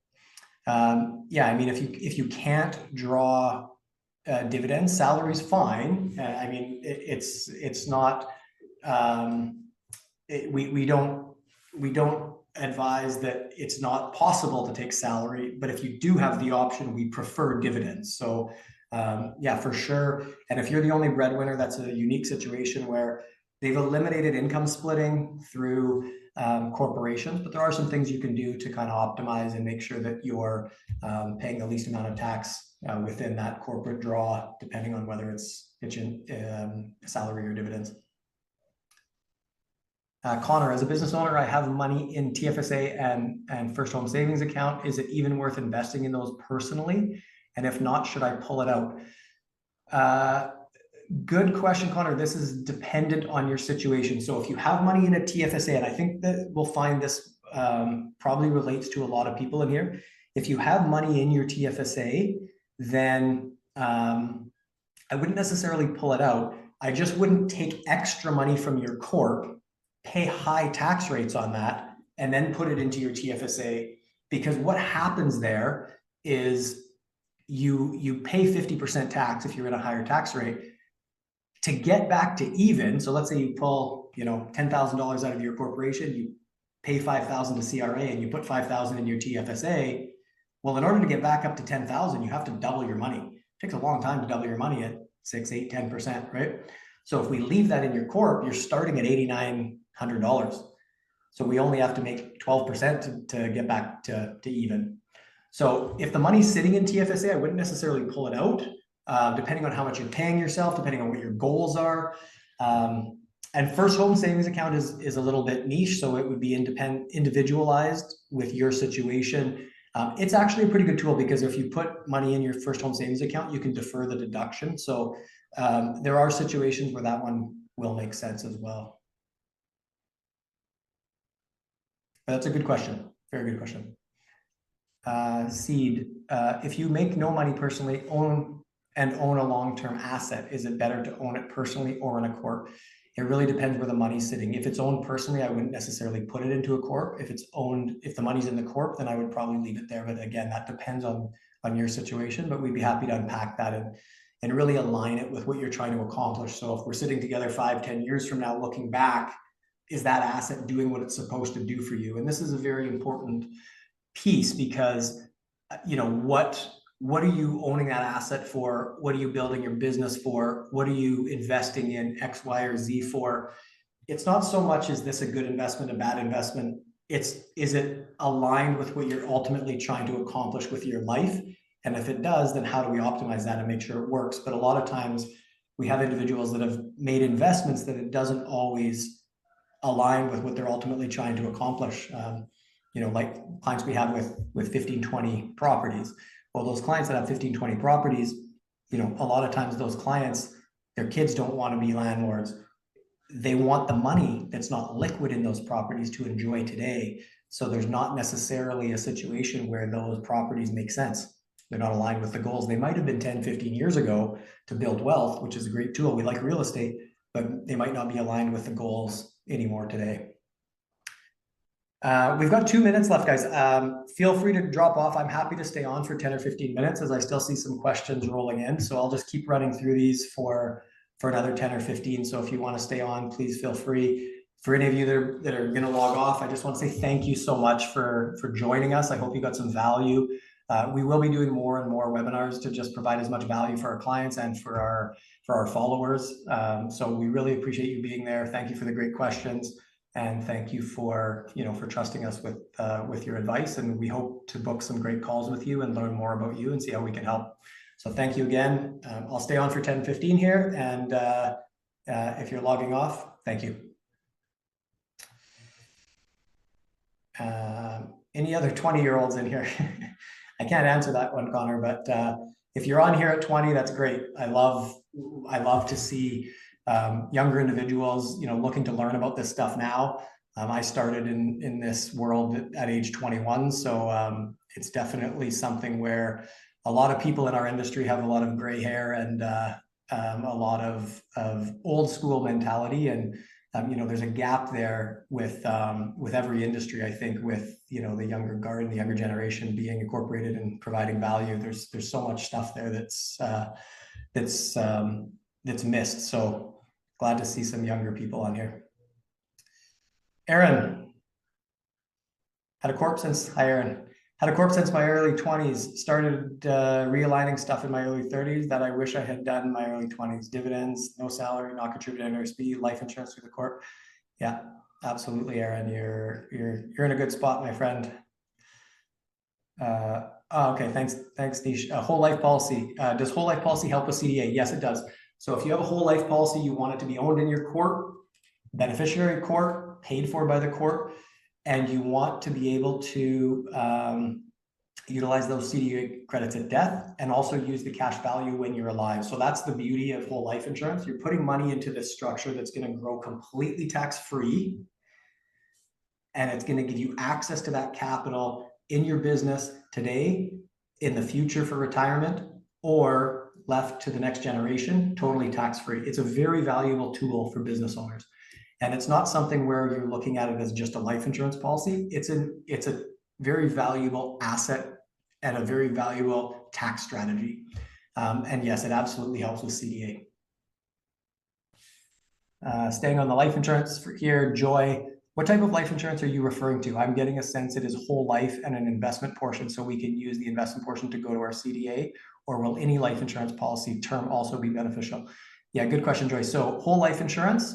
Yeah, I mean, if you can't draw dividends, salary's fine. I mean, it's not. We don't advise that it's not possible to take salary, but if you do have the option, we prefer dividends. So yeah, for sure. And if you're the only breadwinner, that's a unique situation where they've eliminated income splitting through corporations, but there are some things you can do to kind of optimize and make sure that you're paying the least amount of tax within that corporate draw, depending on whether it's salary or dividends. Connor, as a business owner, I have money in TFSA and first home savings account. Is it even worth investing in those personally? And if not, should I pull it out? Good question, Connor. This is dependent on your situation. So if you have money in a TFSA, and I think that we'll find this probably relates to a lot of people in here. If you have money in your TFSA, then I wouldn't necessarily pull it out. I just wouldn't take extra money from your corp, pay high tax rates on that, and then put it into your TFSA, because what happens there is you pay 50% tax if you're in a higher tax rate. To get back to even, so let's say you pull, $10,000 out of your corporation, you pay $5,000 to CRA, and you put $5,000 in your TFSA. Well, in order to get back up to $10,000, you have to double your money. It takes a long time to double your money at 6, 8, 10%, right? So if we leave that in your corp, you're starting at $8,900. So we only have to make 12% to get back to even. So if the money's sitting in TFSA, I wouldn't necessarily pull it out, depending on how much you're paying yourself, depending on what your goals are. And first home savings account is a little bit niche, so it would be individualized with your situation. It's actually a pretty good tool, because if you put money in your first home savings account, you can defer the deduction. So there are situations where that one will make sense as well. But that's a good question. Very good question. Seed, if you make no money personally, own a long-term asset, is it better to own it personally or in a corp? It really depends where the money's sitting. If it's owned personally, I wouldn't necessarily put it into a corp. If the money's in the corp, then I would probably leave it there. But again, that depends on your situation, but we'd be happy to unpack that and really align it with what you're trying to accomplish. So if we're sitting together 5, 10 years from now, looking back, is that asset doing what it's supposed to do for you? And this is a very important piece, because what are you owning that asset for? What are you building your business for? What are you investing in X, Y, or Z for? It's not so much, is this a good investment, a bad investment? Is it aligned with what you're ultimately trying to accomplish with your life? And if it does, then how do we optimize that and make sure it works? But a lot of times we have individuals that have made investments that it doesn't always align with what they're ultimately trying to accomplish. like clients we have with 15, 20 properties. Well, those clients that have 15, 20 properties, a lot of times those clients, their kids don't want to be landlords. They want the money that's not liquid in those properties to enjoy today. So there's not necessarily a situation where those properties make sense. They're not aligned with the goals. They might have been 10, 15 years ago to build wealth, which is a great tool. We like real estate, but they might not be aligned with the goals anymore today. We've got 2 minutes left, guys. Feel free to drop off. I'm happy to stay on for 10 or 15 minutes as I still see some questions rolling in. So I'll just keep running through these for another 10 or 15. So if you want to stay on, please feel free. For any of you that are going to log off, I just want to say thank you so much for joining us. I hope you got some value. We will be doing more and more webinars to just provide as much value for our clients and for our followers. So we really appreciate you being there. Thank you for the great questions. And thank you for trusting us with your advice. And we hope to book some great calls with you and learn more about you and see how we can help. So thank you again. I'll stay on for 10, 15 here. And if you're logging off, thank you. Any other 20-year-olds in here? I can't answer that one, Connor, but if you're on here at 20, that's great. I love to see younger individuals, looking to learn about this stuff now. I started in this world at age 21. So it's definitely something where a lot of people in our industry have a lot of gray hair and a lot of old school mentality. And, there's a gap there with every industry, I think, with, the younger guard and the younger generation being incorporated and providing value. There's so much stuff there that's missed. So glad to see some younger people on here. Aaron, had a corp since my early 20s, started realigning stuff in my early 30s that I wish I had done in my early 20s. Dividends, no salary, not contributing to NRSP, life insurance through the corp. Yeah, absolutely, Aaron. You're in a good spot, my friend. Okay, thanks, Nish. Whole life policy. Does whole life policy help with CDA? Yes, it does. So if you have a whole life policy, you want it to be owned in your corp, beneficiary corp, paid for by the corp, and you want to be able to utilize those CDA credits at death and also use the cash value when you're alive. So that's the beauty of whole life insurance. You're putting money into this structure that's going to grow completely tax-free, and it's going to give you access to that capital in your business today, in the future for retirement, or left to the next generation, totally tax-free. It's a very valuable tool for business owners. And it's not something where you're looking at it as just a life insurance policy. It's a very valuable asset and a very valuable tax strategy. And yes, it absolutely helps with CDA. Staying on the life insurance for here, Joy, what type of life insurance are you referring to? I'm getting a sense it is whole life and an investment portion, so we can use the investment portion to go to our CDA, or will any life insurance policy term also be beneficial? Yeah, good question, Joy. So whole life insurance,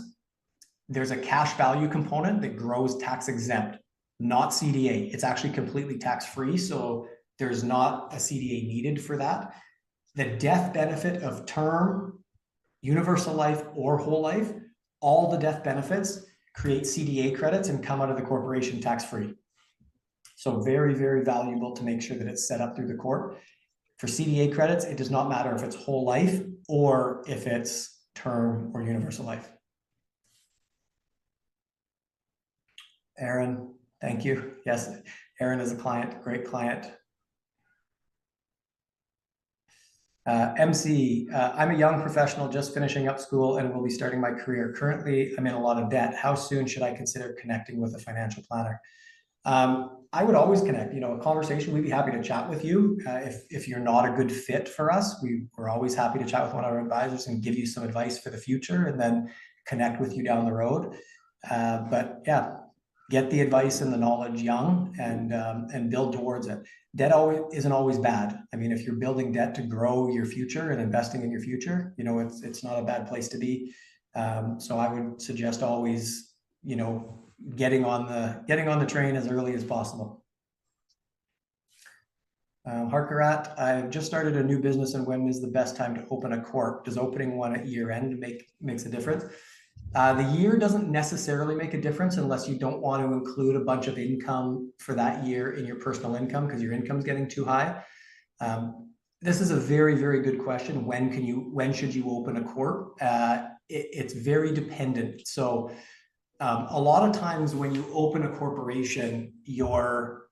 there's a cash value component that grows tax exempt, not CDA. It's actually completely tax-free, so there's not a CDA needed for that. The death benefit of term, universal life, or whole life, all the death benefits create CDA credits and come out of the corporation tax-free. So very, very valuable to make sure that it's set up through the corp. For CDA credits, it does not matter if it's whole life or if it's term or universal life. Aaron, thank you. Yes, Aaron is a client, great client. MC, I'm a young professional just finishing up school and will be starting my career. Currently, I'm in a lot of debt. How soon should I consider connecting with a financial planner? I would always connect, a conversation. We'd be happy to chat with you. If you're not a good fit for us, we're always happy to chat with one of our advisors and give you some advice for the future and then connect with you down the road. But yeah, get the advice and the knowledge young and build towards it. Debt isn't always bad. I mean, if you're building debt to grow your future and investing in your future, it's not a bad place to be. So I would suggest always, getting on the train as early as possible. Harkarat, I've just started a new business, and when is the best time to open a corp? Does opening one at year end makes a difference? The year doesn't necessarily make a difference unless you don't want to include a bunch of income for that year in your personal income because your income's getting too high. This is a very, very good question. When should you open a corp? It's very dependent. So a lot of times when you open a corporation, your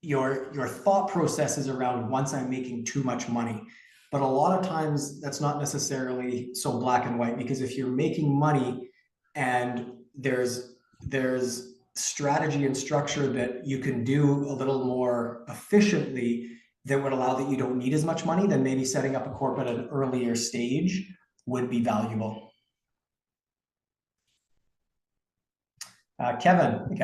thought process is around once I'm making too much money. But a lot of times that's not necessarily so black and white, because if you're making money and there's strategy and structure that you can do a little more efficiently that would allow that you don't need as much money, then maybe setting up a corp at an earlier stage would be valuable. Kevin,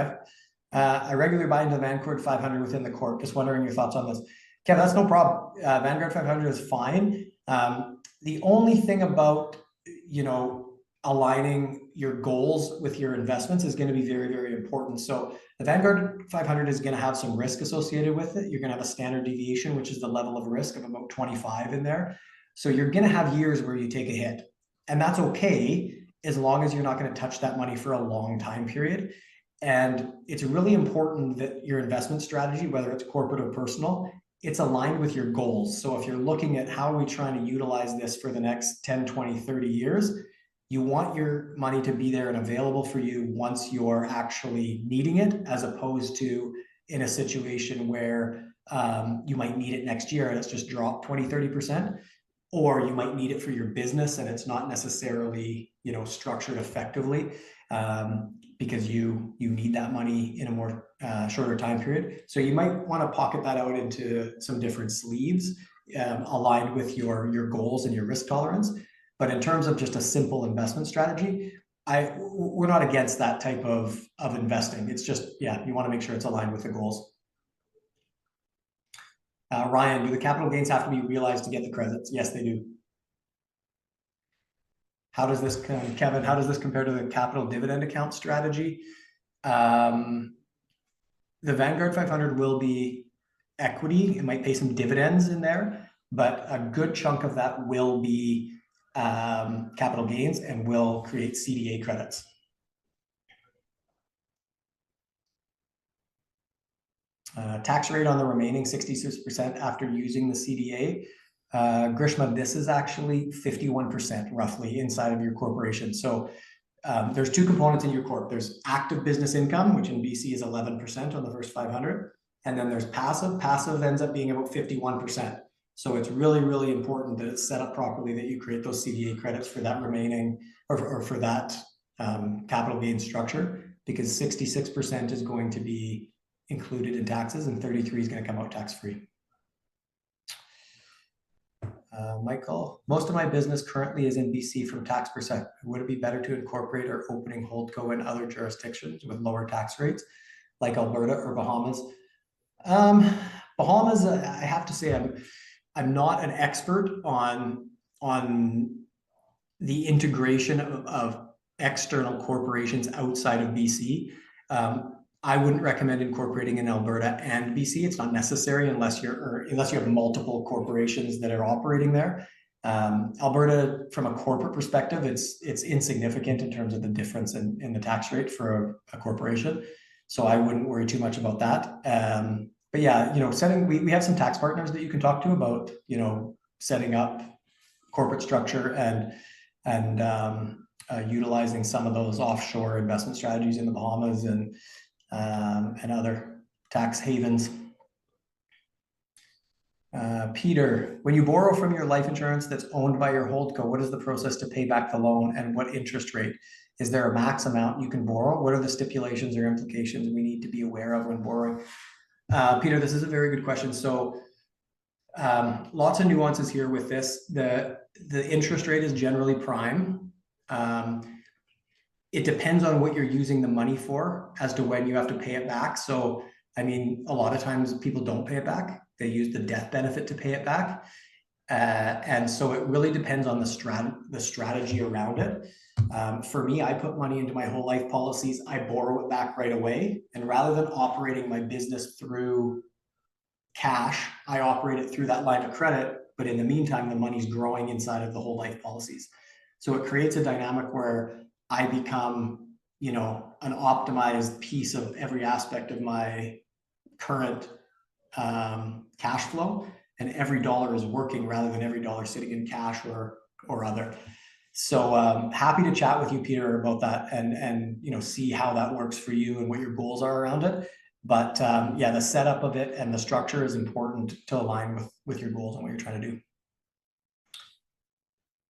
I regularly buy into the Vanguard 500 within the corp. Just wondering your thoughts on this. Kevin, that's no problem. Vanguard 500 is fine. The only thing about, aligning your goals with your investments is going to be very, very important. So the Vanguard 500 is going to have some risk associated with it. You're going to have a standard deviation, which is the level of risk of about 25 in there. So you're going to have years where you take a hit, and that's okay as long as you're not going to touch that money for a long time period. And it's really important that your investment strategy, whether it's corporate or personal, it's aligned with your goals. So if you're looking at how are we trying to utilize this for the next 10, 20, 30 years, you want your money to be there and available for you once you're actually needing it, as opposed to in a situation where you might need it next year and it's just dropped 20, 30%, or you might need it for your business and it's not necessarily, structured effectively because you need that money in a more shorter time period. So you might want to pocket that out into some different sleeves aligned with your goals and your risk tolerance. But in terms of just a simple investment strategy, we're not against that type of investing. It's just, you want to make sure it's aligned with the goals. Ryan, do the capital gains have to be realized to get the credits? Yes, they do. How does this, Kevin, how does this compare to the capital dividend account strategy? The Vanguard 500 will be equity. It might pay some dividends in there, but a good chunk of that will be capital gains and will create CDA credits. Tax rate on the remaining 66% after using the CDA. Grishma, this is actually 51% roughly inside of your corporation. So there's two components in your corp. There's active business income, which in BC is 11% on the first 500. And then there's passive. Passive ends up being about 51%. So it's really, really important that it's set up properly, that you create those CDA credits for that remaining, or for that capital gain structure, because 66% is going to be included in taxes and 33 is going to come out tax-free. Michael, most of my business currently is in BC from tax perspective. Would it be better to incorporate our opening holdco in other jurisdictions with lower tax rates, like Alberta or Bahamas? Bahamas, I have to say, I'm not an expert on the integration of external corporations outside of BC. I wouldn't recommend incorporating in Alberta and BC. It's not necessary unless you have multiple corporations that are operating there. Alberta, from a corporate perspective, it's insignificant in terms of the difference in the tax rate for a corporation. So I wouldn't worry too much about that. But yeah, we have some tax partners that you can talk to about, setting up corporate structure and utilizing some of those offshore investment strategies in the Bahamas and other tax havens. Peter, when you borrow from your life insurance that's owned by your holdco, what is the process to pay back the loan and what interest rate? Is there a max amount you can borrow? What are the stipulations or implications we need to be aware of when borrowing? Peter, this is a very good question. So lots of nuances here with this. The interest rate is generally prime. It depends on what you're using the money for as to when you have to pay it back. So, a lot of times people don't pay it back. They use the death benefit to pay it back. And so it really depends on the strategy around it. For me, I put money into my whole life policies. I borrow it back right away. And rather than operating my business through cash, I operate it through that line of credit. But in the meantime, the money's growing inside of the whole life policies. So it creates a dynamic where I become, you know, an optimized piece of every aspect of my current cash flow, and every dollar is working rather than every dollar sitting in cash or other. So happy to chat with you, Peter, about that and you know, see how that works for you and what your goals are around it. But yeah, the setup of it and the structure is important to align with your goals and what you're trying to do.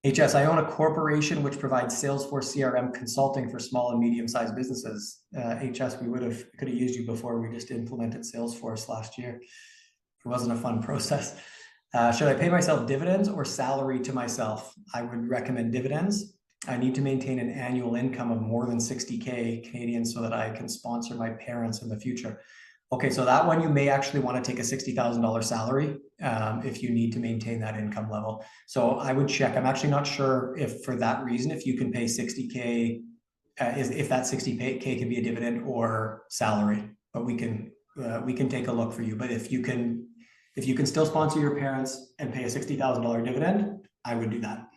HS, I own a corporation which provides Salesforce CRM consulting for small and medium-sized businesses. HS, we could have used you before. We just implemented Salesforce last year. It wasn't a fun process. Should I pay myself dividends or salary to myself? I would recommend dividends. I need to maintain an annual income of more than 60K Canadian so that I can sponsor my parents in the future. Okay, so that one you may actually want to take a $60,000 salary if you need to maintain that income level. So I would check. I'm actually not sure if for that reason, if you can pay 60K, if that 60K can be a dividend or salary, but we can take a look for you. But if you can still sponsor your parents and pay a $60,000 dividend, I would do that.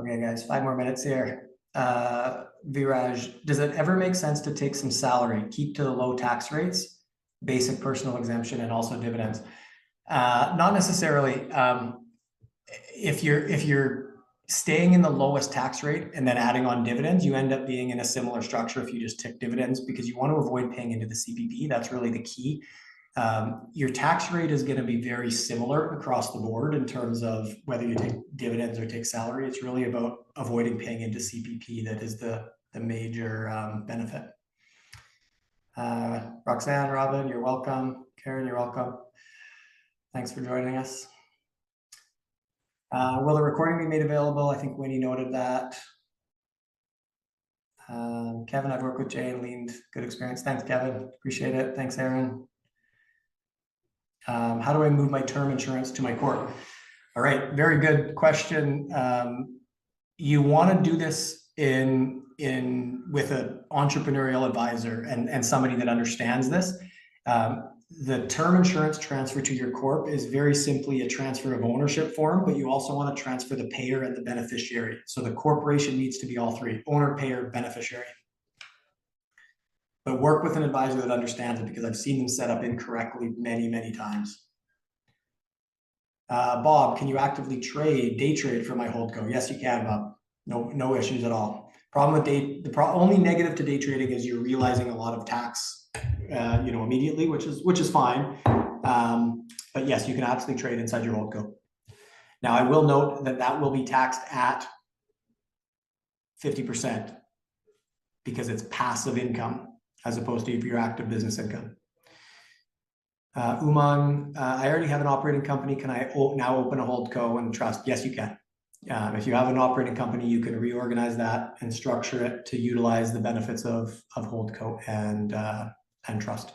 Okay, guys, 5 more minutes here. Viraj, does it ever make sense to take some salary, keep to the low tax rates, basic personal exemption, and also dividends? Not necessarily. If you're staying in the lowest tax rate and then adding on dividends, you end up being in a similar structure if you just tick dividends, because you want to avoid paying into the CPP. That's really the key. Your tax rate is going to be very similar across the board in terms of whether you take dividends or take salary. It's really about avoiding paying into CPP that is the major benefit. Roxanne, Robin, you're welcome. Karen, you're welcome. Thanks for joining us. Will the recording be made available? I think Winnie noted that. Kevin, I've worked with Jay and leaned. Good experience. Thanks, Kevin. Appreciate it. Thanks, Aaron. How do I move my term insurance to my corp? All right, very good question. You want to do this with an entrepreneurial advisor and somebody that understands this. The term insurance transfer to your corp is very simply a transfer of ownership form, but you also want to transfer the payer and the beneficiary. So the corporation needs to be all three: owner, payer, beneficiary. But work with an advisor that understands it, because I've seen them set up incorrectly many, many times. Bob, can you actively day trade for my holdco? Yes, you can, Bob. No issues at all. Problem with the only negative to day trading is you're realizing a lot of tax, immediately, which is fine. But yes, you can absolutely trade inside your holdco. Now, I will note that will be taxed at 50% because it's passive income, as opposed to your active business income. Umang, I already have an operating company. Can I now open a holdco and trust? Yes, you can. If you have an operating company, you can reorganize that and structure it to utilize the benefits of holdco and trust.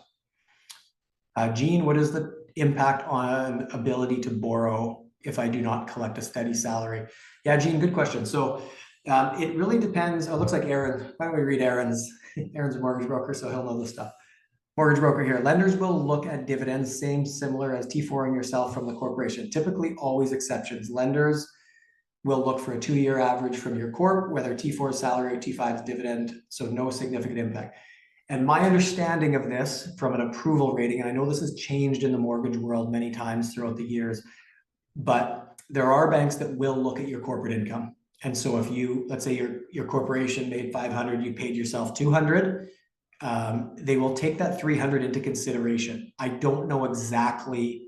Gene, what is the impact on ability to borrow if I do not collect a steady salary? Yeah, Gene, good question. So it really depends. Oh, it looks like Aaron. Why don't we read Aaron's? Aaron's a mortgage broker, so he'll know this stuff. Mortgage broker here. Lenders will look at dividends, similar as T4ing yourself from the corporation. Typically, always exceptions. Lenders will look for a 2-year average from your corp, whether T4 is salary or T5 is dividend, so no significant impact. And my understanding of this from an approval rating, and I know this has changed in the mortgage world many times throughout the years, but there are banks that will look at your corporate income. And so if let's say your corporation made 500, you paid yourself 200, they will take that 300 into consideration. I don't know exactly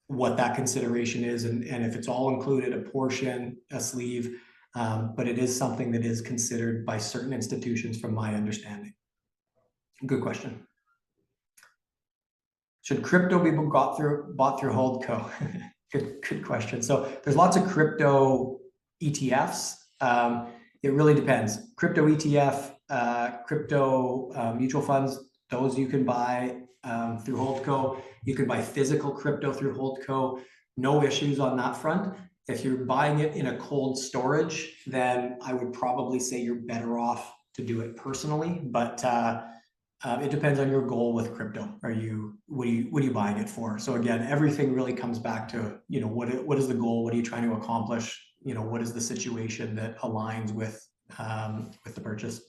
what that consideration is, and if it's all included, a portion, a sleeve, but it is something that is considered by certain institutions from my understanding. Good question. Should crypto be bought through holdco? Good question. So there's lots of crypto ETFs. It really depends. Crypto ETF, crypto mutual funds, those you can buy through holdco. You can buy physical crypto through holdco. No issues on that front. If you're buying it in a cold storage, then I would probably say you're better off to do it personally. But it depends on your goal with crypto. What are you buying it for? So again, everything really comes back to, you know, what is the goal? What are you trying to accomplish? You know, what is the situation that aligns with the purchase?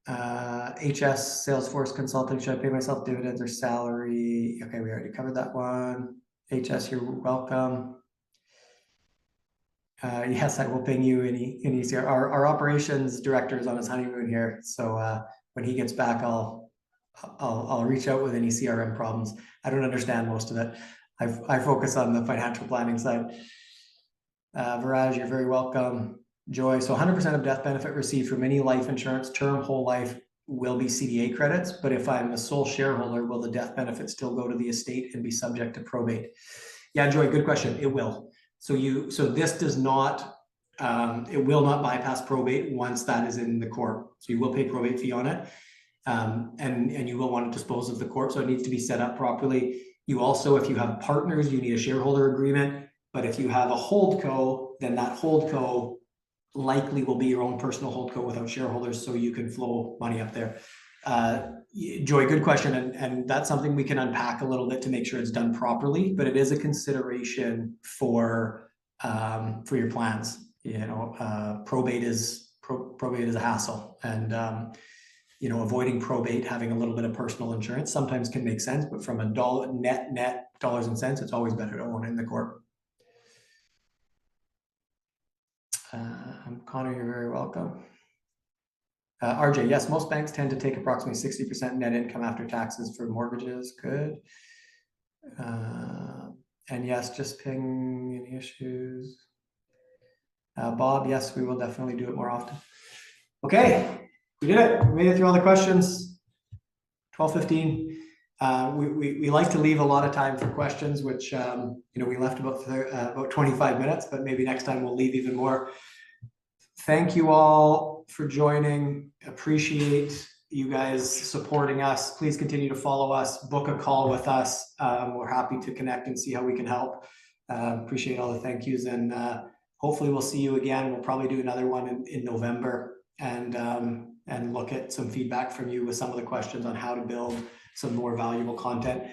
HS Salesforce Consulting, should I pay myself dividends or salary? Okay, we already covered that one. HS, you're welcome. Yes, I will ping you any easier. Our operations director is on his honeymoon here, so when he gets back, I'll reach out with any CRM problems. I don't understand most of it. I focus on the financial planning side. Viraj, you're very welcome. Joy, so 100% of death benefit received from any life insurance, term, whole life, will be CDA credits, but if I'm the sole shareholder, will the death benefit still go to the estate and be subject to probate? Yeah, Joy, good question. It will. So this does not, it will not bypass probate once that is in the court. So you will pay probate fee on it. And you will want to dispose of the corp, so it needs to be set up properly. You also, if you have partners, you need a shareholder agreement. But if you have a holdco, then that holdco likely will be your own personal holdco without shareholders, so you can flow money up there. Joy, good question, and that's something we can unpack a little bit to make sure it's done properly. But it is a consideration for your plans. You know, probate is a hassle, and you know, avoiding probate, having a little bit of personal insurance sometimes can make sense, but from a net dollars and cents, it's always better to own in the corp. Connor, you're very welcome. RJ, yes, most banks tend to take approximately 60% net income after taxes for mortgages. Good. And yes, just ping any issues. Bob, yes, we will definitely do it more often. Okay, we did it. We made it through all the questions. 12:15. We like to leave a lot of time for questions, which you know, we left about 25 minutes, but maybe next time we'll leave even more. Thank you all for joining. Appreciate you guys supporting us. Please continue to follow us, book a call with us. We're happy to connect and see how we can help. Appreciate all the thank yous, and hopefully we'll see you again. We'll probably do another one in November, and look at some feedback from you with some of the questions on how to build some more valuable content.